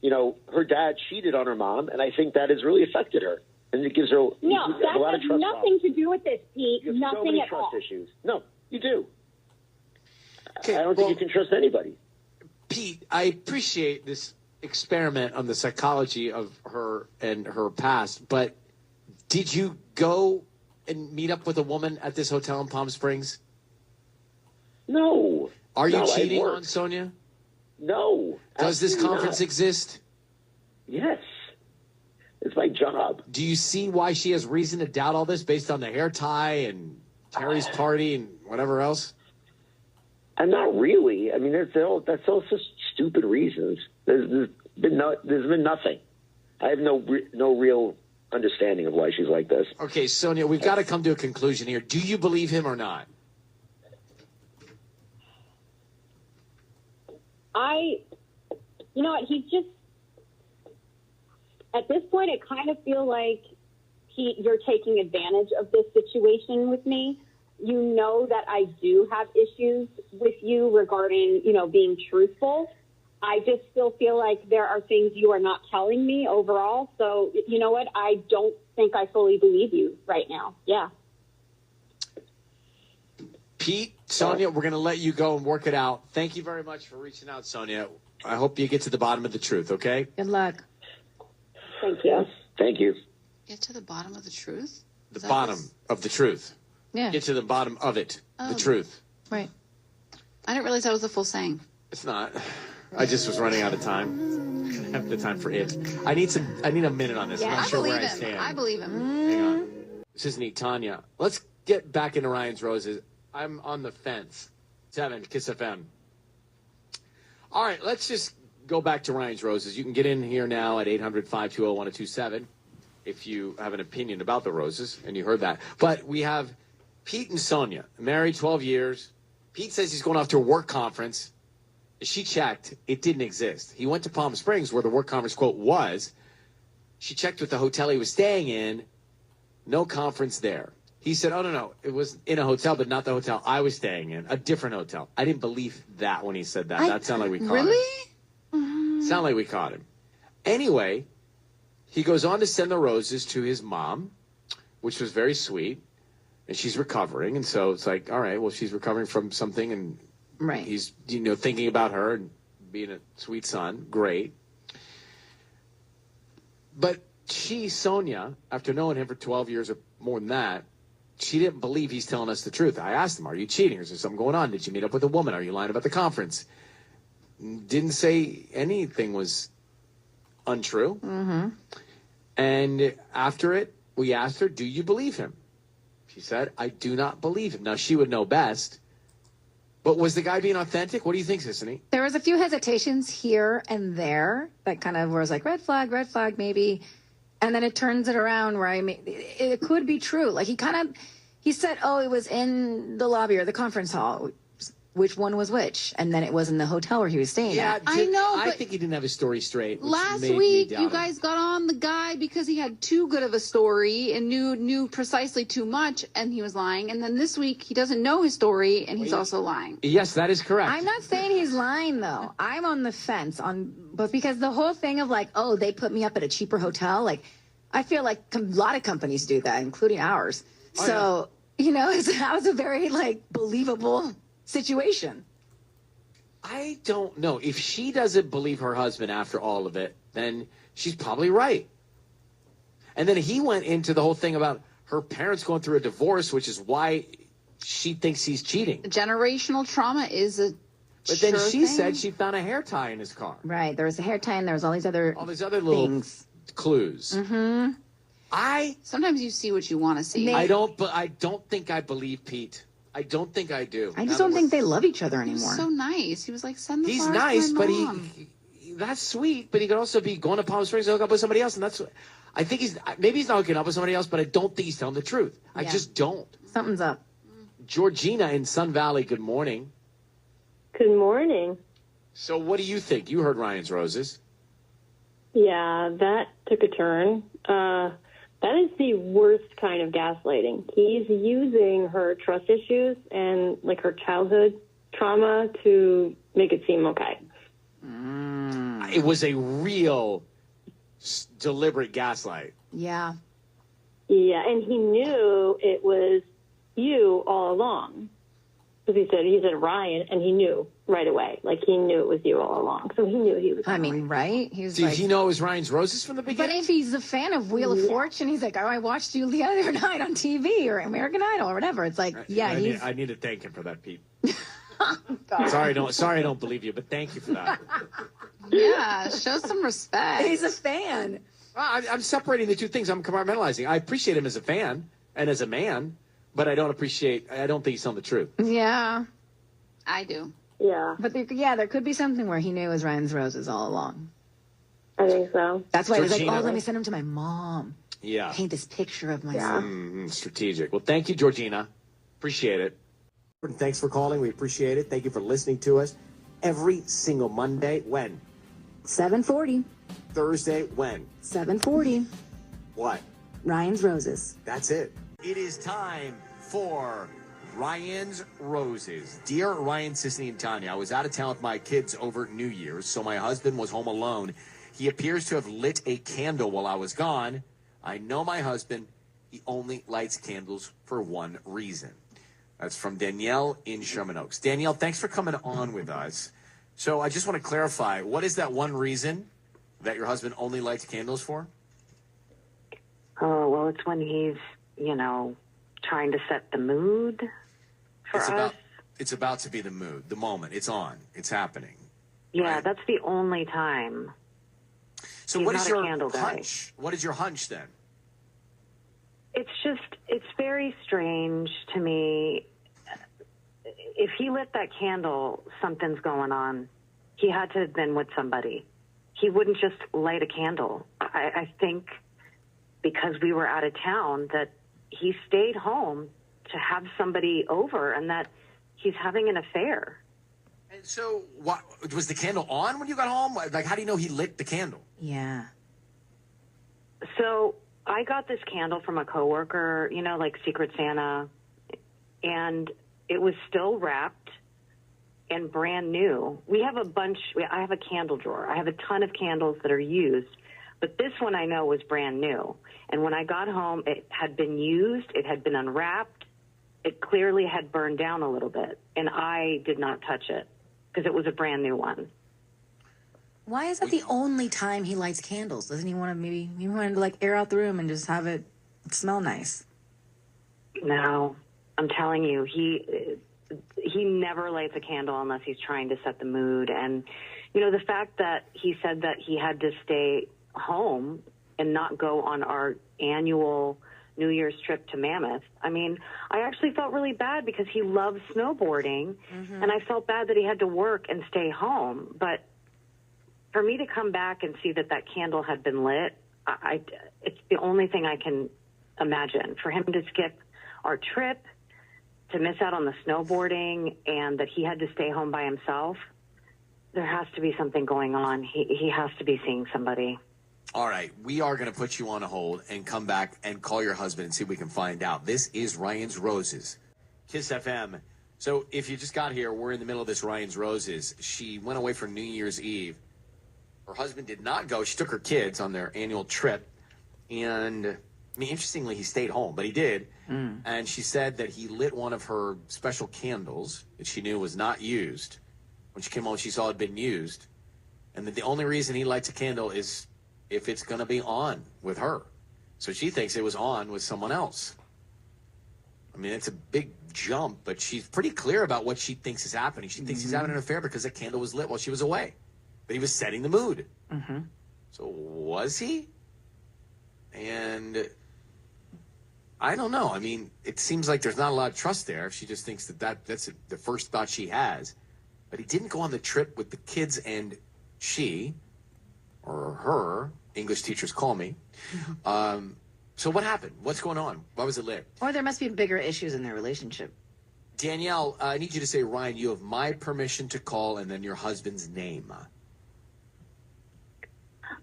you know, her dad cheated on her mom, and I think that has really affected her. And it gives her No, a lot that of has trust nothing to do with this, Pete. You have Nothing so many at trust all. issues. No, you do. Okay, I don't think you can trust anybody. Pete, I appreciate this experiment on the psychology of her and her past, but did you go and meet up with a woman at this hotel in Palm Springs? No. Are you No, I cheating work. on Sonia? No. Does this absolutely conference not. exist? Yes. It's my job. Do you see why she has reason to doubt all this based on the hair tie and Terry's party and whatever else? I'm not really. I mean, that's all just stupid reasons. There's been nothing. I have no real understanding of why she's like this. Okay, Sonia, we've got to come to a conclusion here. Do you believe him or not? You know what, he's just, at this point, I kind of feel like you're taking advantage of this situation with me. You know that I do have issues with you regarding, you know, being truthful. I just still feel like there are things you are not telling me overall. So, you know what, I don't think I fully believe you right now. Yeah. Pete, Sonia, we're going to let you go and work it out. Thank you very much for reaching out, Sonia. I hope you get to the bottom of the truth, okay? Good luck. Thank you. Thank you. Get to the bottom of the truth? The bottom of the truth. Yeah. Get to the bottom of it. Oh. The truth. Right. I didn't realize that was the full saying. It's not. I just was running out of time. I don't have the time for it. I need a minute on this. I'm not sure where I stand. I believe him. Hang on. This is neat, Tanya. Let's get back into Ryan's Roses. I'm on the fence. 7, Kiss FM. All right, let's just go back to Ryan's Roses. You can get in here now at 800-520-1027 if you have an opinion about the roses, and you heard that. But we have Pete and Sonia, married 12 years. Pete says he's going off to a work conference. She checked. It didn't exist. He went to Palm Springs, where the work conference, quote, was. She checked with the hotel he was staying in. No conference there. He said, oh, no, it was in a hotel, but not the hotel I was staying in, a different hotel. I didn't believe that when he said that. That sounded like we caught him. Really? Sounded like we caught him. Anyway, he goes on to send the roses to his mom, which was very sweet, and she's recovering. And so it's like, all right, well, she's recovering from something, and Right. he's, thinking about her and being a sweet son. Great. But she, Sonia, after knowing him for 12 years or more than that, she didn't believe he's telling us the truth. I asked him, are you cheating? Is there something going on? Did you meet up with a woman? Are you lying about the conference? Didn't say anything was untrue. Mm-hmm. And after it, we asked her, do you believe him? She said, I do not believe him. Now, she would know best. But was the guy being authentic? What do you think, Sissany? There was a few hesitations here and there that kind of was like red flag, maybe. And then it turns it around where it could be true. Like he said, oh, it was in the lobby or the conference hall. Which one was which? And then it was in the hotel where he was staying at. I know, I but think he didn't have his story straight. which last made me week, doubt you him. guys got on the guy because he had too good of a story and knew precisely too much, and he was lying. And then this week, he doesn't know his story, and he's also lying. Yes, that is correct. I'm not saying he's lying, though. I'm on the fence but because the whole thing of like, oh, they put me up at a cheaper hotel, like, I feel like a lot of companies do that, including ours. That was a very, believable situation. I don't know. If she doesn't believe her husband after all of it, then she's probably right. And then he went into the whole thing about her parents going through a divorce, which is why she thinks he's cheating. Generational trauma is a But then she thing. said she found a hair tie in his car. Right. There was a hair tie and there was all these other little things. Clues. Mm-hmm. Sometimes you see what you want to see. I don't think I believe Pete. I don't think I do. I just don't think they love each other He anymore. was so nice. He was like, send the He's flowers nice, to my but mom. that's sweet. But he could also be going to Palm Springs and hook up with somebody else, and that's. I think maybe he's not hooking up with somebody else, but I don't think he's telling the truth. I just don't. Something's up. Georgina in Sun Valley. Good morning. Good morning. So, what do you think? You heard Ryan's Roses. Yeah, that took a turn. That is the worst kind of gaslighting. He's using her trust issues and like her childhood trauma to make it seem okay. It was a real deliberate gaslight. Yeah. Yeah, and he knew it was you all along. Because he said Ryan, and he knew right away. Like, he knew it was you all along. So he knew he was. I mean, right? He was Did like, he know it was Ryan's Roses from the beginning? but if he's a fan of Wheel of Fortune, he's like, oh, I watched you the other night on TV or American Idol or whatever. It's like, yeah, I need to thank him for that, Pete. God. Sorry, I don't believe you, but thank you for that. Yeah, show some respect. He's a fan. Well, I'm separating the two things. I'm compartmentalizing. I appreciate him as a fan and as a man, but I don't think he's telling the truth. Yeah. I do. Yeah. But there could be something where he knew it was Ryan's Roses all along. I think so. That's why he was like, Georgina, oh, let me send him to my mom. Yeah. Paint this picture of myself. Strategic. Well, thank you, Georgina. Appreciate it. Thanks for calling. We appreciate it. Thank you for listening to us every single Monday. When? 7:40. Thursday. When? 7:40. What? Ryan's Roses. That's it. It is time for Ryan's Roses. Dear Ryan, Sissany, and Tanya, I was out of town with my kids over New Year's, so my husband was home alone. He appears to have lit a candle while I was gone. I know my husband. He only lights candles for one reason. That's from Danielle in Sherman Oaks. Danielle, thanks for coming on with us. So I just want to clarify, what is that one reason that your husband only lights candles for? Oh, well, it's when he's, trying to set the mood for us. It's about to be the mood, the moment. It's on. It's happening. Yeah, right? That's the only time. So He's what is not a your candle guy. hunch? What is your hunch then? It's very strange to me. If he lit that candle, something's going on. He had to have been with somebody. He wouldn't just light a candle. I think because we were out of town that he stayed home to have somebody over and that he's having an affair. And so what, was the candle on when you got home? Like, how do you know he lit the candle? Yeah. So I got this candle from a coworker, like Secret Santa, and it was still wrapped and brand new. I have a candle drawer. I have a ton of candles that are used, but this one I know was brand new. And when I got home, it had been used, it had been unwrapped, it clearly had burned down a little bit, and I did not touch it because it was a brand new one. Why is that the only time he lights candles? Doesn't he want to maybe like air out the room and just have it smell nice? No, I'm telling you, he never lights a candle unless he's trying to set the mood. And, the fact that he said that he had to stay home and not go on our annual New Year's trip to Mammoth. I mean, I actually felt really bad because he loves snowboarding, and I felt bad that he had to work and stay home. But for me to come back and see that candle had been lit, it's the only thing I can imagine. For him to skip our trip, to miss out on the snowboarding, and that he had to stay home by himself, there has to be something going on. He has to be seeing somebody. All right, we are going to put you on a hold and come back and call your husband and see if we can find out. This is Ryan's Roses, Kiss FM. So if you just got here, we're in the middle of this Ryan's Roses. She went away for New Year's Eve. Her husband did not go. She took her kids on their annual trip. And, interestingly, he stayed home, but he did. And she said that he lit one of her special candles that she knew was not used. When she came home, she saw it had been used. And that the only reason he lights a candle is if it's going to be on with her. So she thinks it was on with someone else. It's a big jump, but she's pretty clear about what she thinks is happening. She thinks he's having an affair because the candle was lit while she was away. But he was setting the mood. So was he? And I don't know. It seems like there's not a lot of trust there. She just thinks that's the first thought she has. But he didn't go on the trip with the kids and she, or her, English teachers call me. So what happened? What's going on? Why was it lit? Or there must be bigger issues in their relationship. Danielle, I need you to say, Ryan, you have my permission to call, and then your husband's name.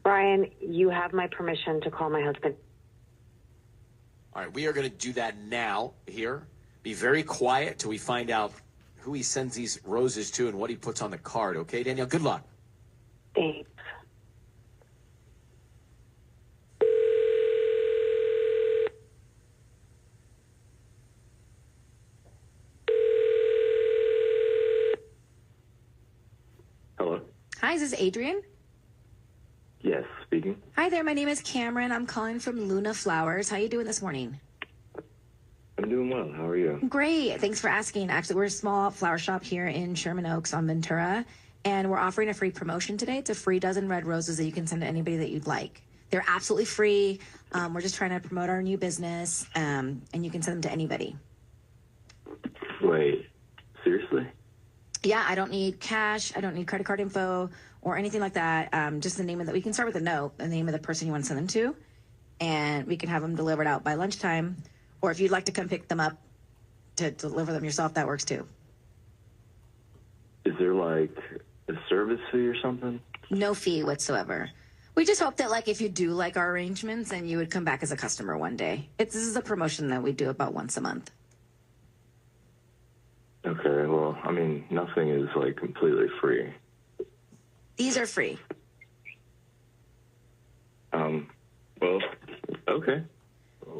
Ryan, you have my permission to call my husband. All right, we are going to do that now here. Be very quiet till we find out who he sends these roses to and what he puts on the card. Okay, Danielle, good luck. Thanks. Hello? Hi, is this Adrian? Yes, speaking. Hi there, my name is Cameron. I'm calling from Luna Flowers. How you doing this morning? I'm doing well. How are you? Great. Thanks for asking. Actually, we're a small flower shop here in Sherman Oaks on Ventura, and we're offering a free promotion today. It's a free dozen red roses that you can send to anybody that you'd like. They're absolutely free. We're just trying to promote our new business, and you can send them to anybody. Wait, seriously? Yeah, I don't need cash. I don't need credit card info or anything like that. Just the name of the, we can start with a note, the name of the person you want to send them to, and we can have them delivered out by lunchtime. Or if you'd like to come pick them up to deliver them yourself, that works too. Is there like a service fee or something? No fee whatsoever. We just hope that like if you do like our arrangements, then you would come back as a customer one day. This is a promotion that we do about once a month. Okay, well, I mean, nothing is like completely free. These are free. Well, okay.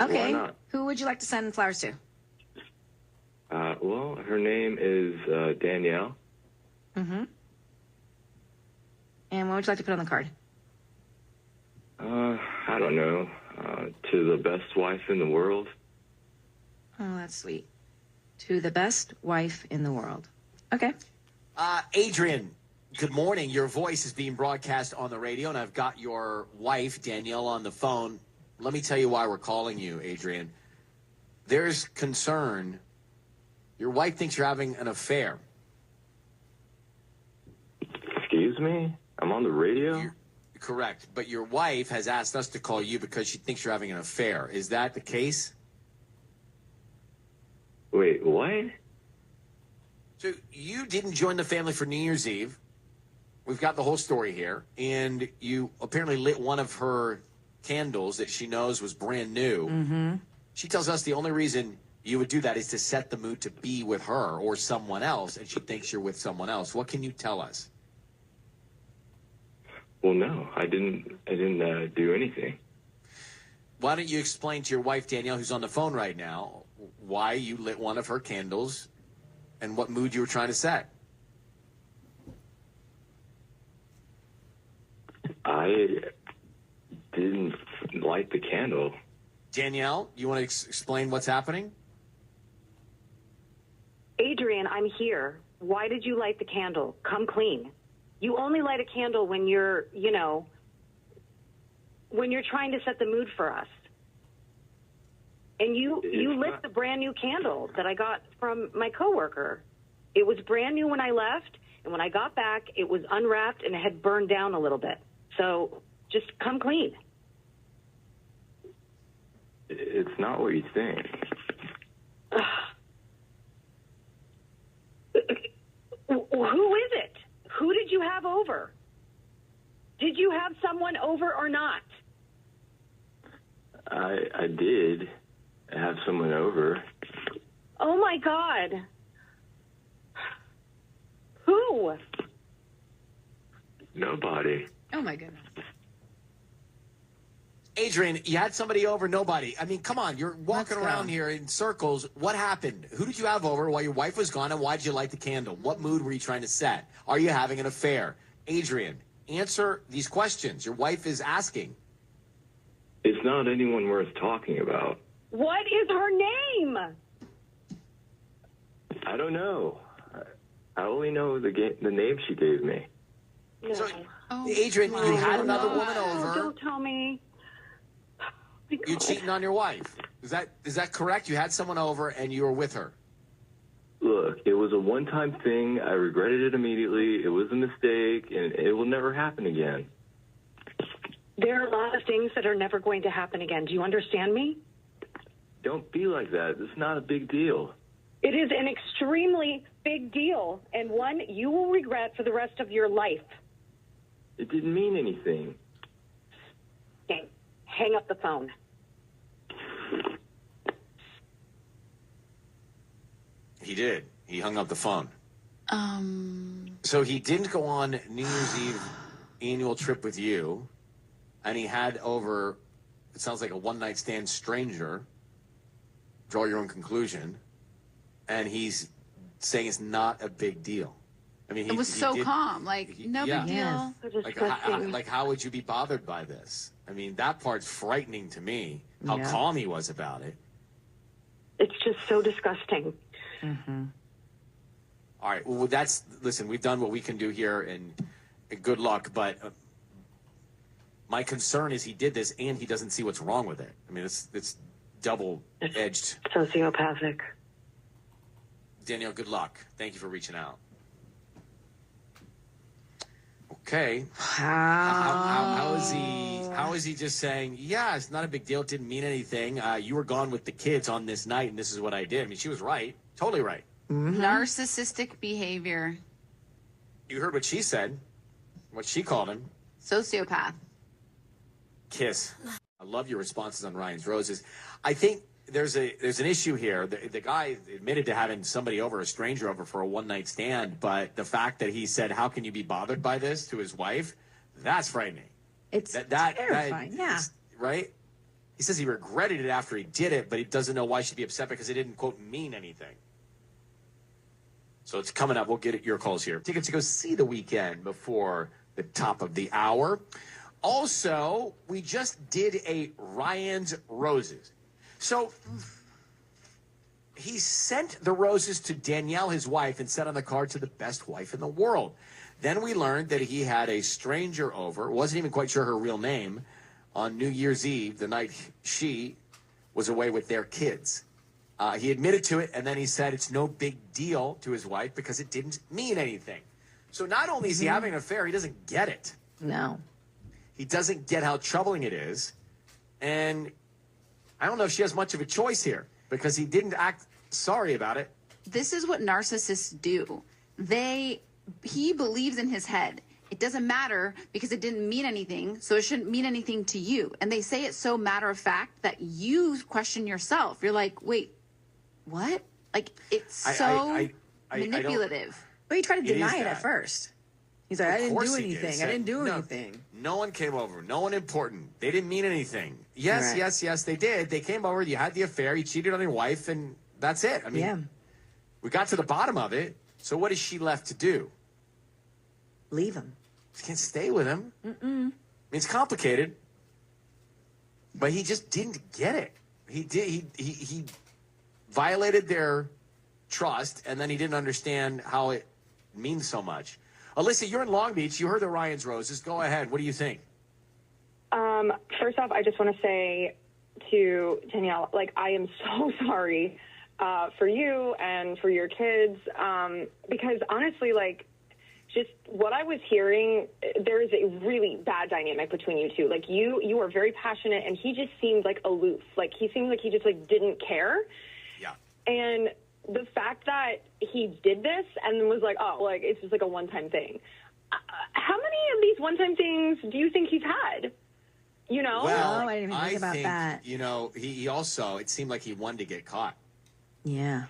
Okay. Why not? Who would you like to send flowers to? Well, her name is Danielle. Mm-hmm. And what would you like to put on the card? I don't know. To the best wife in the world. Oh, that's sweet. To the best wife in the world. Okay. Adrian, good morning. Your voice is being broadcast on the radio, and I've got your wife, Danielle, on the phone. Let me tell you why we're calling you, Adrian. There's concern. Your wife thinks you're having an affair. Excuse me? I'm on the radio? Correct. But your wife has asked us to call you because she thinks you're having an affair. Is that the case? Wait, what? So you didn't join the family for New Year's Eve. We've got the whole story here. And you apparently lit one of her candles that she knows was brand new. Mm-hmm. She tells us the only reason you would do that is to set the mood to be with her or someone else, and she thinks you're with someone else. What can you tell us? Well, no, I didn't do anything. Why don't you explain to your wife, Danielle, who's on the phone right now, why you lit one of her candles and what mood you were trying to set? I didn't light the candle. Danielle, you want to explain what's happening? Adrian, I'm here. Why did you light the candle? Come clean. You only light a candle when you're, when you're trying to set the mood for us. And you lit the brand new candle that I got from my coworker. It was brand new when I left, and when I got back, it was unwrapped and it had burned down a little bit. So just come clean. It's not what you think. Who is it? Who did you have over? Did you have someone over or not? I did have someone over. Oh, my God. Who? Nobody. Oh, my goodness. Adrian, you had somebody over, nobody. I mean, come on, you're walking Let's go. around here in circles. What happened? Who did you have over while your wife was gone, and why did you light the candle? What mood were you trying to set? Are you having an affair? Adrian, answer these questions. Your wife is asking. It's not anyone worth talking about. What is her name? I don't know. I only know the name she gave me. No. So, Adrian, you had another woman over. Don't tell me. You're cheating on your wife. Is that correct? You had someone over and you were with her. Look, it was a one-time thing. I regretted it immediately. It was a mistake, and it will never happen again. There are a lot of things that are never going to happen again. Do you understand me? Don't be like that. It's not a big deal. It is an extremely big deal, and one you will regret for the rest of your life. It didn't mean anything. Okay, hang up the phone. He did. He hung up the phone. So he didn't go on New Year's Eve annual trip with you, and he had over, it sounds like a one-night stand stranger. Draw your own conclusion. And he's saying it's not a big deal. I mean, it was so calm. Like, no big deal. Like, how would you be bothered by this? I mean, that part's frightening to me, how calm he was about it. It's just so disgusting. Mm-hmm. All right. Well, listen, we've done what we can do here, and good luck. But my concern is he did this, and he doesn't see what's wrong with it. I mean, it's double-edged. Sociopathic. Danielle, good luck. Thank you for reaching out. Okay. How is he just saying, yeah, it's not a big deal. It didn't mean anything. You were gone with the kids on this night, and this is what I did. I mean, she was right. Totally right. Mm-hmm. Narcissistic behavior. You heard what she said. What she called him. Sociopath. Kiss. I love your responses on Ryan's Roses. I think there's an issue here. The guy admitted to having somebody over, a stranger over, for a one-night stand, but the fact that he said, how can you be bothered by this, to his wife, that's frightening. It's terrifying, right? He says he regretted it after he did it, but he doesn't know why she'd be upset because it didn't, quote, mean anything. So it's coming up. We'll get your calls here. Tickets to go see The Weeknd before the top of the hour. Also, we just did a Ryan's Roses. So he sent the roses to Danielle, his wife, and said on the card, to the best wife in the world. Then we learned that he had a stranger over, wasn't even quite sure her real name, on New Year's Eve, the night she was away with their kids. He admitted to it, and then he said it's no big deal to his wife because it didn't mean anything. So not only is he having an affair, he doesn't get it. No. He doesn't get how troubling it is. And I don't know if she has much of a choice here because he didn't act sorry about it. This is what narcissists do. He believes in his head. It doesn't matter because it didn't mean anything, so it shouldn't mean anything to you. And they say it so matter of fact that you question yourself. You're like, wait, what? Like, it's so manipulative. But he tried to deny it at first. He's like, I didn't do anything. I didn't do no, anything. No one came over. No one important. They didn't mean anything. Yes, yes, they did. They came over. You had the affair. You cheated on your wife, and that's it. I mean, we got to the bottom of it. So what is she left to do? Leave him. She can't stay with him. I mean, it's complicated. But he just didn't get it. He violated their trust, and then he didn't understand how it means so much. Alyssa, you're in Long Beach. You heard the Ryan's Roses. Go ahead. What do you think? First off, I just want to say to Danielle, like, I am so sorry for you and for your kids because honestly, like, just what I was hearing, there is a really bad dynamic between you two. Like, you are very passionate, and he just seemed like aloof. Like, he seemed like he just, like, didn't care. Yeah. And the fact that he did this and was like, oh, like, it's just like a one-time thing. How many of these one-time things do you think he's had? You know? Well, I didn't even think about that. You know, he also, it seemed like he wanted to get caught. Yeah.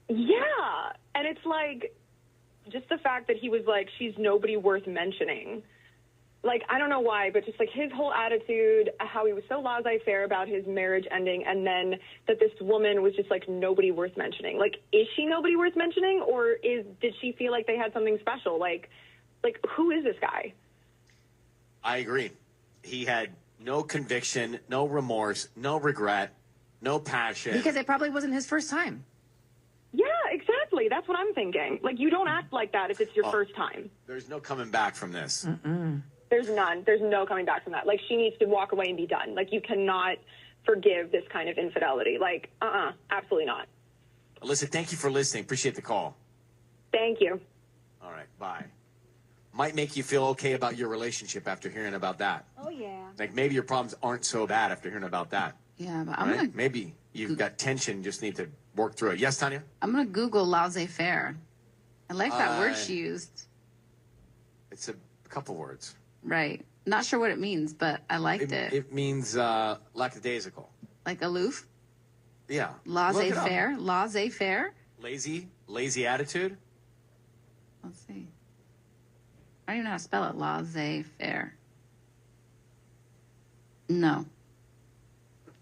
Yeah. And it's like, just the fact that he was like, she's nobody worth mentioning. Like, I don't know why, but just like his whole attitude, how he was so laissez-faire about his marriage ending, and then that this woman was just like nobody worth mentioning. Like, is she nobody worth mentioning, or did she feel like they had something special? Like who is this guy? I agree. He had no conviction, no remorse, no regret, no passion. Because it probably wasn't his first time. Yeah, exactly. That's what I'm thinking. Like, you don't act like that if it's your first time. There's no coming back from this. There's none. There's no coming back from that. Like, she needs to walk away and be done. Like, you cannot forgive this kind of infidelity. Like, absolutely not. Alyssa, thank you for listening. Appreciate the call. Thank you. All right, bye. Might make you feel okay about your relationship after hearing about that. Oh, yeah. Like, maybe your problems aren't so bad after hearing about that. Yeah, but right? Maybe you've got tension, just need to work through it. Yes, Tanya? I'm going to Google laissez-faire. I like that word she used. It's a couple words. Right. Not sure what it means, but I liked it. It means lackadaisical. Like aloof? Yeah. Laissez-faire? Laissez-faire? Lazy attitude? Let's see. I don't even know how to spell it. Laissez-faire. No.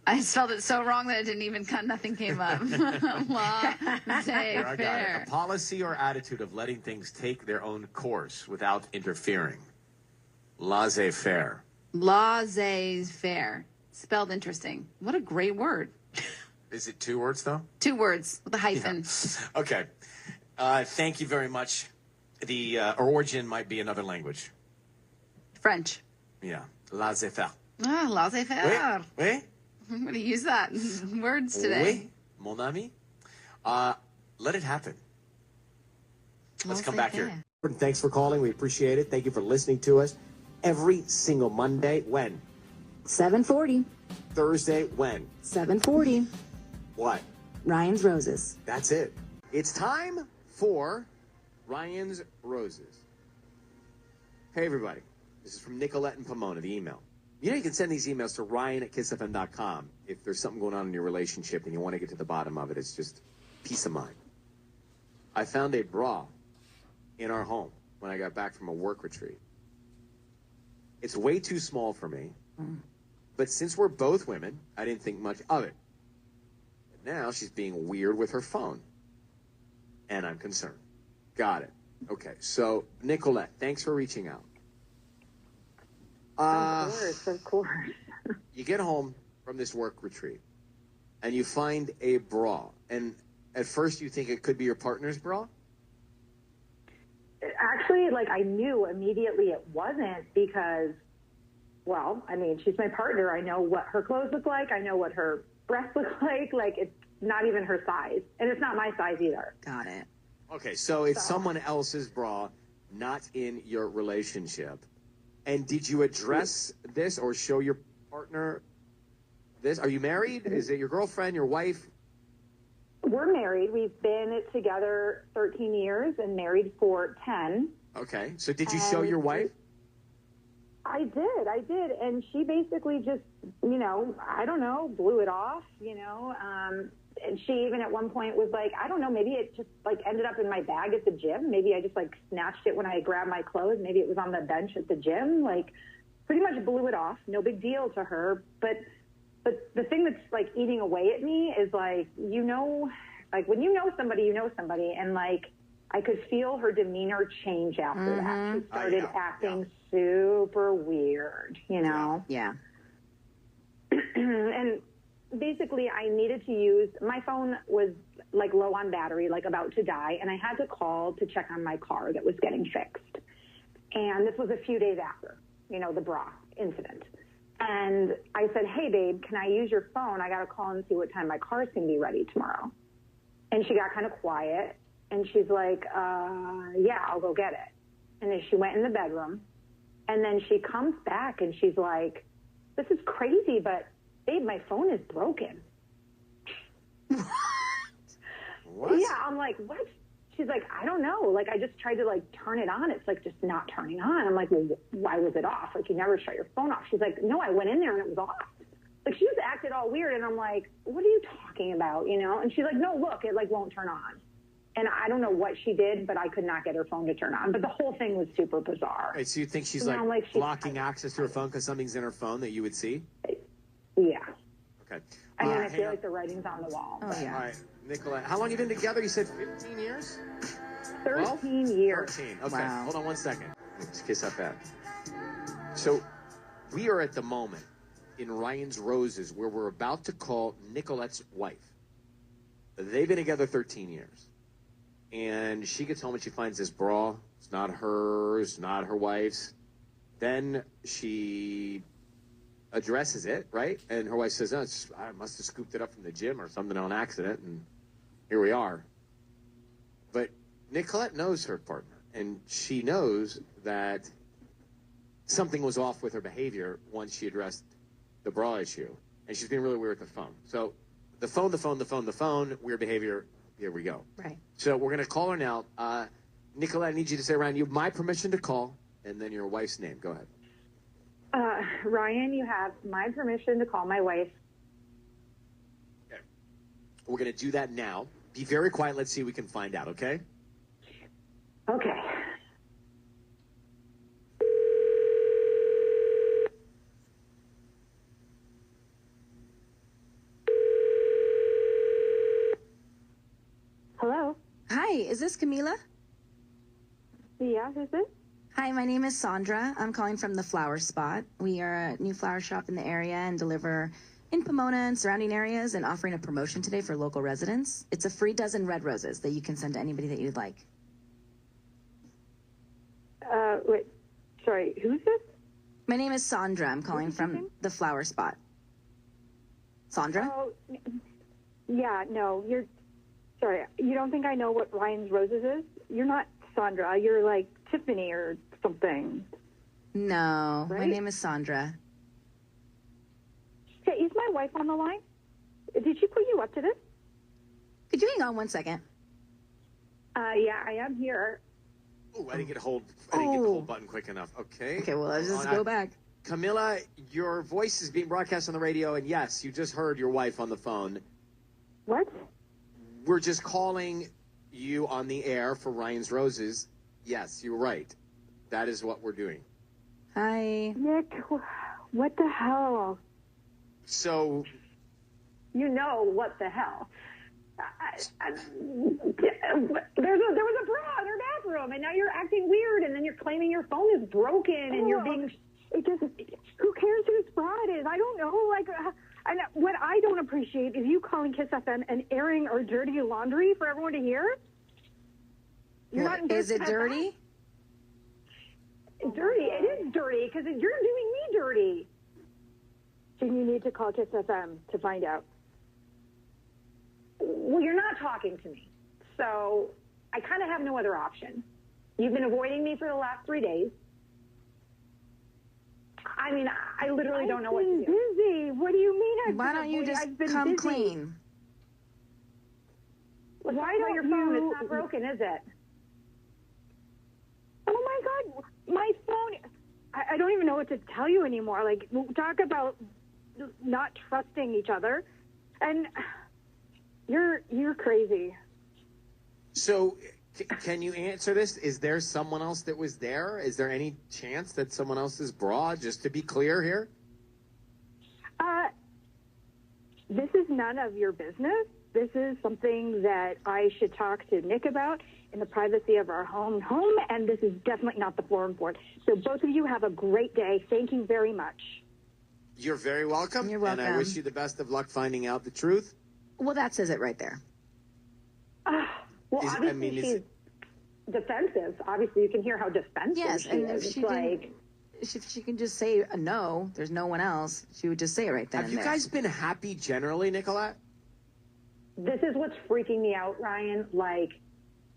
I spelled it so wrong that it didn't even nothing came up. Laissez-faire. I got it. A policy or attitude of letting things take their own course without interfering. Laissez-faire. Laissez-faire. Spelled interesting. What a great word. Is it 2 words, though? 2 words with a hyphen. Yeah. Okay. Thank you very much. The origin might be another language. French. Yeah. Laissez-faire. Ah, laissez-faire. Oui? I'm going to use that in words today. Oui, mon ami. Let it happen. Let's come back here. Thanks for calling. We appreciate it. Thank you for listening to us. Every single Monday, when? 7:40. Thursday, when? 7:40. What? Ryan's Roses. That's it. It's time for Ryan's Roses. Hey, everybody. This is from Nicolette and Pomona, the email. You know, you can send these emails to ryan@kissfm.com if there's something going on in your relationship and you want to get to the bottom of it. It's just peace of mind. I found a bra in our home when I got back from a work retreat. It's way too small for me, but since we're both women, I didn't think much of it. But now she's being weird with her phone, and I'm concerned. Got it. Okay, so Nicolette, thanks for reaching out. Of course. You get home from this work retreat, and you find a bra, and at first you think it could be your partner's bra? Actually, like, I knew immediately it wasn't because, well, I mean, she's my partner. I know what her clothes look like. I know what her breasts look like. Like, it's not even her size. And it's not my size either. Got it. Okay, so it's someone else's bra, not in your relationship. And did you address this or show your partner this? Are you married? Is it your girlfriend, your wife? We're married. We've been together 13 years and married for 10. Okay, so did you show your wife? I did. And she basically just, you know, I don't know, blew it off, you know. And she even at one point was like, I don't know, maybe it just like ended up in my bag at the gym. Maybe I just like snatched it when I grabbed my clothes. Maybe it was on the bench at the gym. Like, pretty much blew it off. No big deal to her. But the thing that's like eating away at me is like, you know, like when you know somebody, and like I could feel her demeanor change after that. She started acting super weird, you know? Yeah. And basically I needed to use, my phone was like low on battery, like about to die. And I had to call to check on my car that was getting fixed. And this was a few days after, you know, the bra incident. And I said, hey, babe, can I use your phone? I got to call and see what time my car's going to be ready tomorrow. And she got kind of quiet. And she's like, yeah, I'll go get it. And then she went in the bedroom. And then she comes back and she's like, this is crazy, but, babe, my phone is broken. What? Yeah, I'm like, what? She's like, I don't know. Like, I just tried to, like, turn it on. It's, like, just not turning on. I'm like, well, why was it off? Like, you never shut your phone off. She's like, no, I went in there and it was off. Like, she just acted all weird. And I'm like, what are you talking about, you know? And she's like, no, look, it, like, won't turn on. And I don't know what she did, but I could not get her phone to turn on. But the whole thing was super bizarre. Right, so you think she's, And I'm like she's blocking access to her phone because something's in her phone that you would see? Yeah. Okay. I mean, I feel like the writing's on the wall. Oh, yeah. All right, Nicolette, how long you been together? You said 15 years? 13 years. 13. Okay, Wow. hold on one second. Let's kiss up that. So we are at the moment in Ryan's Roses where we're about to call Nicolette's wife. They've been together 13 years. And she gets home and she finds this bra. It's not hers, not her wife's. Then she addresses it, right? And her wife says, oh, I must have scooped it up from the gym or something on accident, and here we are. But Nicolette knows her partner, and she knows that something was off with her behavior once she addressed the bra issue. And she's being really weird with the phone. So the phone, weird behavior, here we go. Right. So we're going to call her now. Nicolette, I need you to say, Ryan, you have my permission to call, and then your wife's name. Go ahead. Ryan, you have my permission to call my wife. Okay. We're going to do that now. Be very quiet. Let's see if we can find out, okay? Okay. Hello. Hi, is this Camilla? Yeah, who's this? Hi, my name is Sandra. I'm calling from the Flower Spot. We are a new flower shop in the area and deliver in Pomona and surrounding areas, and offering a promotion today for local residents. It's a free dozen red roses that you can send to anybody that you'd like. Wait, sorry, who's this? My name is Sandra. I'm calling from the Flower Spot. Sandra? Oh, yeah, no, you're, sorry, you don't think I know what Ryan's Roses is? You're not Sandra, you're like Tiffany or something. No, Right? my name is Sandra. Okay, is my wife on the line? Did she put you up to this? Could you hang on 1 second? Yeah, I am here. Oh, I didn't get the hold button quick enough. Okay. Okay, well, let's just go back. Camilla, your voice is being broadcast on the radio, and yes, you just heard your wife on the phone. What? We're just calling you on the air for Ryan's Roses. Yes, you're right. That is what we're doing. Hi. Nick, what the hell? So, You know what the hell. There was a bra in her bathroom, and now you're acting weird, and then you're claiming your phone is broken, and you're being... It just... Who cares whose bra it is? I don't know. Like, what I don't appreciate is you calling Kiss FM and airing our dirty laundry for everyone to hear. You're not Is it dirty? It's dirty. It is dirty, because you're doing me dirty. So you need to call Kiss FM to find out. Well, you're not talking to me, so I kind of have no other option. You've been avoiding me for the last 3 days. I mean, I literally don't know what to do. Busy. What do you mean? Why don't you just come clean? Why don't your phone? It's not broken, is it? Oh my God, my phone! I don't even know what to tell you anymore. Like, talk about not trusting each other, and you're crazy. So, can you answer this? Is there someone else that was there? Is there any chance that someone else is bra? Just to be clear here. This is none of your business. This is something that I should talk to Nick about in the privacy of our home, and this is definitely not the forum for it. So both of you have a great day. Thank you very much. You're very welcome. You're welcome. And I wish you the best of luck finding out the truth. Well, that says it right there. Well, obviously she's defensive. Obviously, you can hear how defensive Yes, she and is. if she It's didn't, like, if she can just say no, there's no one else, she would just say it right then Have and you there. guys been happy generally, Nicolette? this is what's freaking me out, Ryan. Like,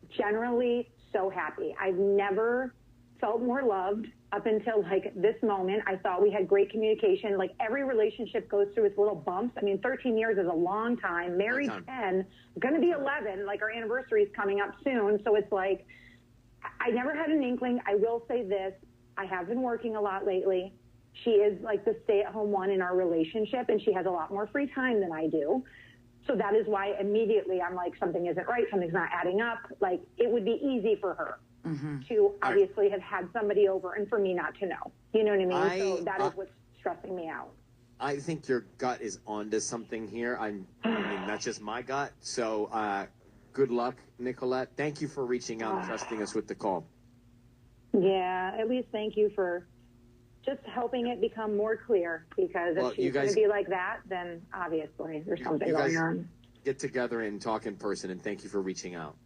generally so happy. I've never felt more loved up until like this moment. I thought we had great communication. Like, every relationship goes through its little bumps. I mean, 13 years is a long time. Married 10, going to be 11. Like, our anniversary is coming up soon. So it's like, I never had an inkling. I will say this. I have been working a lot lately. She is like the stay-at-home one in our relationship, and she has a lot more free time than I do. So that is why immediately I'm like, something isn't right. Something's not adding up. Like, it would be easy for her to obviously have had somebody over and for me not to know. You know what I mean? So that is what's stressing me out. I think your gut is onto something here. I mean, that's just my gut. So, good luck, Nicolette. Thank you for reaching out and trusting us with the call. Yeah, at least thank you for just helping it become more clear, because if she's going to be like that, then obviously there's something you guys going on. get together and talk in person, and thank you for reaching out.